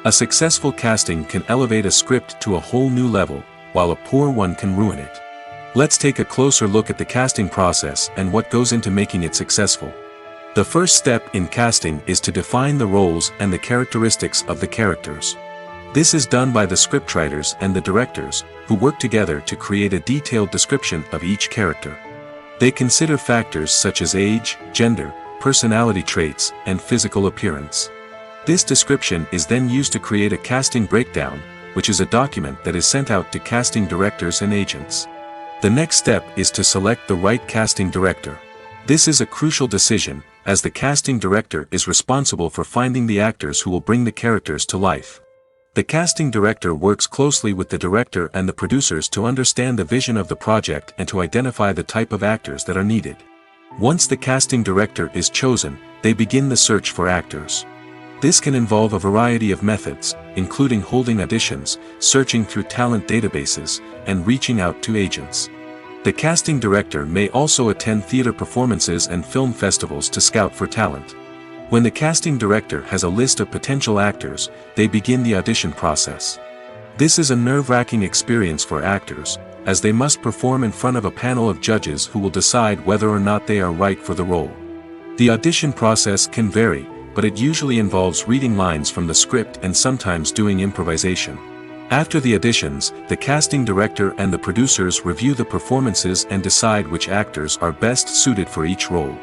A successful casting can elevate a script to a whole new level, while a poor one can ruin it. Let's take a closer look at the casting process and what goes into making it successful. The first step in casting is to define the roles and the characteristics of the characters. This is done by the scriptwriters and the directors, who work together to create a detailed description of each character. They consider factors such as age, gender, personality traits, and physical appearance. This description is then used to create a casting breakdown, which is a document that is sent out to casting directors and agents. The next step is to select the right casting director. This is a crucial decision, as the casting director is responsible for finding the actors who will bring the characters to life. The casting director works closely with the director and the producers to understand the vision of the project and to identify the type of actors that are needed. Once the casting director is chosen, they begin the search for actors. This can involve a variety of methods, including holding auditions, searching through talent databases, and reaching out to agents. The casting director may also attend theater performances and film festivals to scout for talent. When the casting director has a list of potential actors, they begin the audition process. This is a nerve-wracking experience for actors, as they must perform in front of a panel of judges who will decide whether or not they are right for the role. The audition process can vary, but it usually involves reading lines from the script and sometimes doing improvisation. After the auditions, the casting director and the producers review the performances and decide which actors are best suited for each role.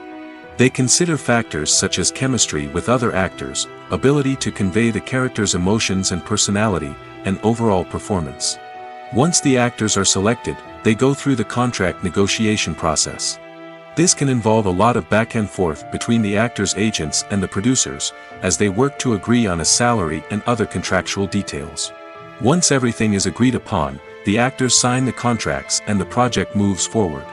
They consider factors such as chemistry with other actors, ability to convey the character's emotions and personality, and overall performance. Once the actors are selected, they go through the contract negotiation process. This can involve a lot of back and forth between the actors' agents and the producers, as they work to agree on a salary and other contractual details. Once everything is agreed upon, the actors sign the contracts and the project moves forward.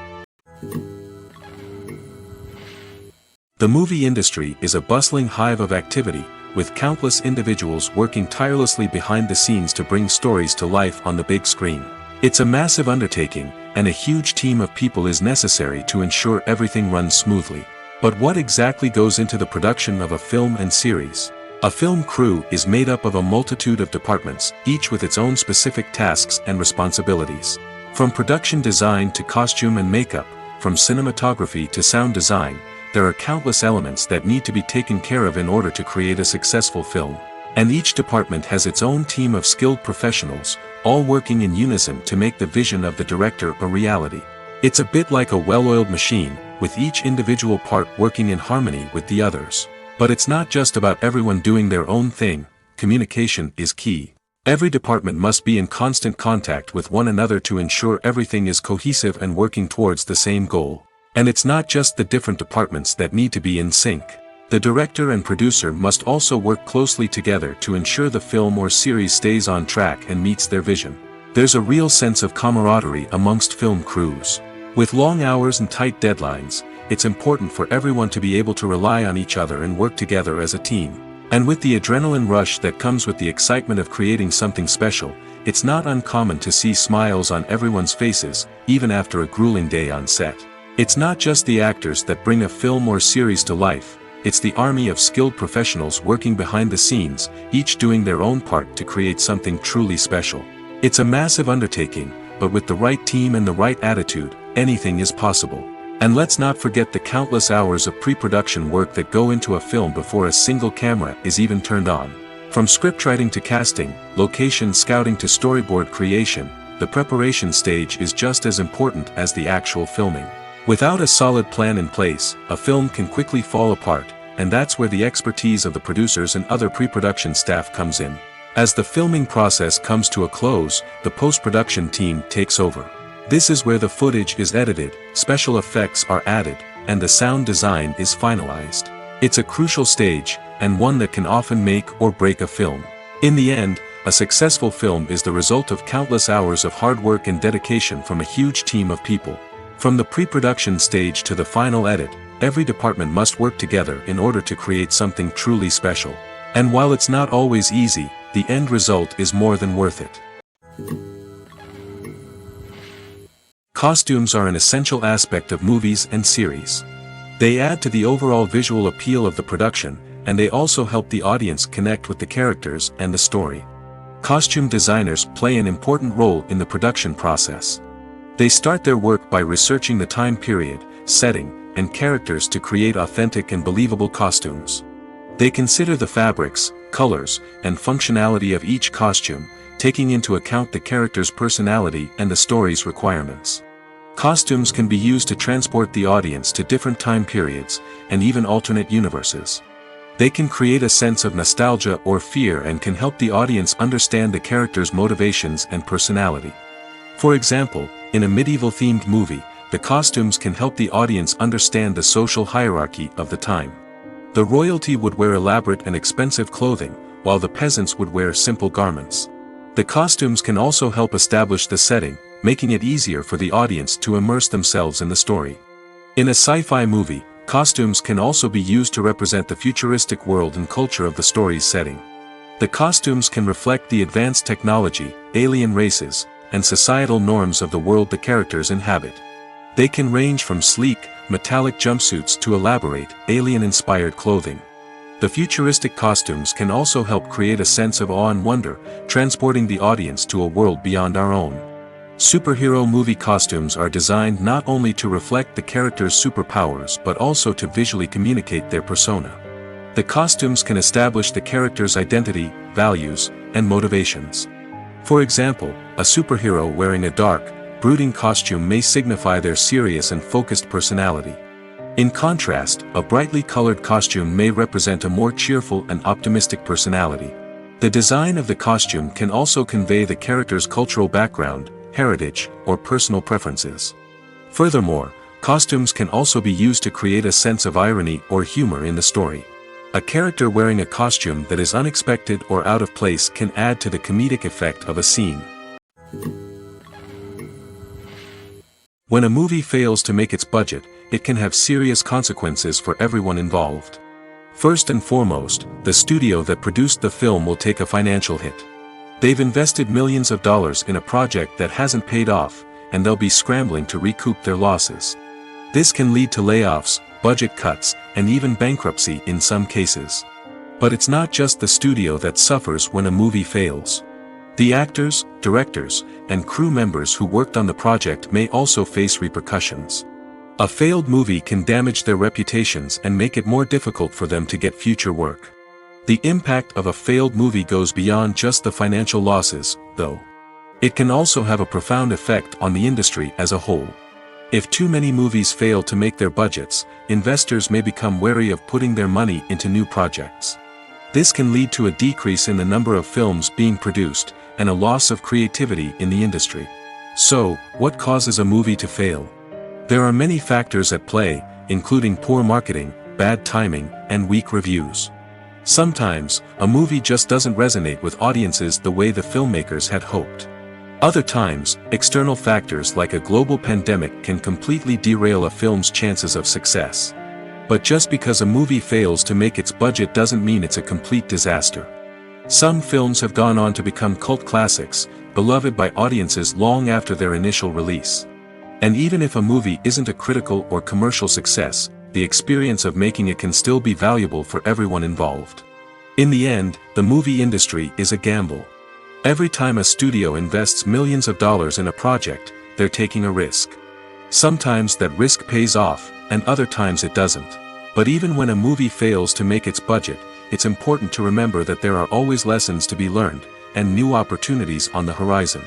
The movie industry is a bustling hive of activity, with countless individuals working tirelessly behind the scenes to bring stories to life on the big screen. It's a massive undertaking, and a huge team of people is necessary to ensure everything runs smoothly. But what exactly goes into the production of a film and series? A film crew is made up of a multitude of departments, each with its own specific tasks and responsibilities. From production design to costume and makeup, from cinematography to sound design, there are countless elements that need to be taken care of in order to create a successful film. And each department has its own team of skilled professionals, all working in unison to make the vision of the director a reality. It's a bit like a well-oiled machine, with each individual part working in harmony with the others. But it's not just about everyone doing their own thing. Communication is key. Every department must be in constant contact with one another to ensure everything is cohesive and working towards the same goal. And it's not just the different departments that need to be in sync. The director and producer must also work closely together to ensure the film or series stays on track and meets their vision. There's a real sense of camaraderie amongst film crews. With long hours and tight deadlines, it's important for everyone to be able to rely on each other and work together as a team. And with the adrenaline rush that comes with the excitement of creating something special, it's not uncommon to see smiles on everyone's faces, even after a grueling day on set. It's not just the actors that bring a film or series to life, it's the army of skilled professionals working behind the scenes, each doing their own part to create something truly special. It's a massive undertaking, but with the right team and the right attitude, anything is possible. And let's not forget the countless hours of pre-production work that go into a film before a single camera is even turned on. From scriptwriting to casting, location scouting to storyboard creation, the preparation stage is just as important as the actual filming. Without a solid plan in place, a film can quickly fall apart, and that's where the expertise of the producers and other pre-production staff comes in. As the filming process comes to a close, the post-production team takes over. This is where the footage is edited, special effects are added, and the sound design is finalized. It's a crucial stage, and one that can often make or break a film. In the end, a successful film is the result of countless hours of hard work and dedication from a huge team of people. From the pre-production stage to the final edit, every department must work together in order to create something truly special. And while it's not always easy, the end result is more than worth it. Costumes are an essential aspect of movies and series. They add to the overall visual appeal of the production, and they also help the audience connect with the characters and the story. Costume designers play an important role in the production process. They start their work by researching the time period, setting, and characters to create authentic and believable costumes. They consider the fabrics, colors, and functionality of each costume, taking into account the character's personality and the story's requirements. Costumes can be used to transport the audience to different time periods, and even alternate universes. They can create a sense of nostalgia or fear and can help the audience understand the character's motivations and personality. For example, in a medieval-themed movie, the costumes can help the audience understand the social hierarchy of the time. The royalty would wear elaborate and expensive clothing, while the peasants would wear simple garments. The costumes can also help establish the setting, making it easier for the audience to immerse themselves in the story. In a sci-fi movie, costumes can also be used to represent the futuristic world and culture of the story's setting. The costumes can reflect the advanced technology, alien races, and societal norms of the world the characters inhabit. They can range from sleek, metallic jumpsuits to elaborate, alien-inspired clothing. The futuristic costumes can also help create a sense of awe and wonder, transporting the audience to a world beyond our own. Superhero movie costumes are designed not only to reflect the character's superpowers but also to visually communicate their persona. The costumes can establish the character's identity, values, and motivations. For example, a superhero wearing a dark, brooding costume may signify their serious and focused personality. In contrast, a brightly colored costume may represent a more cheerful and optimistic personality. The design of the costume can also convey the character's cultural background, heritage, or personal preferences. Furthermore, costumes can also be used to create a sense of irony or humor in the story. A character wearing a costume that is unexpected or out of place can add to the comedic effect of a scene. When a movie fails to make its budget, it can have serious consequences for everyone involved. First and foremost, the studio that produced the film will take a financial hit. They've invested millions of dollars in a project that hasn't paid off, and they'll be scrambling to recoup their losses. This can lead to layoffs, budget cuts, and even bankruptcy in some cases. But it's not just the studio that suffers when a movie fails. The actors, directors, and crew members who worked on the project may also face repercussions. A failed movie can damage their reputations and make it more difficult for them to get future work. The impact of a failed movie goes beyond just the financial losses, though. It can also have a profound effect on the industry as a whole. If too many movies fail to make their budgets, investors may become wary of putting their money into new projects. This can lead to a decrease in the number of films being produced, and a loss of creativity in the industry. So, what causes a movie to fail? There are many factors at play, including poor marketing, bad timing, and weak reviews. Sometimes, a movie just doesn't resonate with audiences the way the filmmakers had hoped. Other times, external factors like a global pandemic can completely derail a film's chances of success. But just because a movie fails to make its budget doesn't mean it's a complete disaster. Some films have gone on to become cult classics, beloved by audiences long after their initial release. And even if a movie isn't a critical or commercial success, the experience of making it can still be valuable for everyone involved. In the end, the movie industry is a gamble. Every time a studio invests millions of dollars in a project, they're taking a risk. Sometimes that risk pays off, and other times it doesn't. But even when a movie fails to make its budget, it's important to remember that there are always lessons to be learned, and new opportunities on the horizon.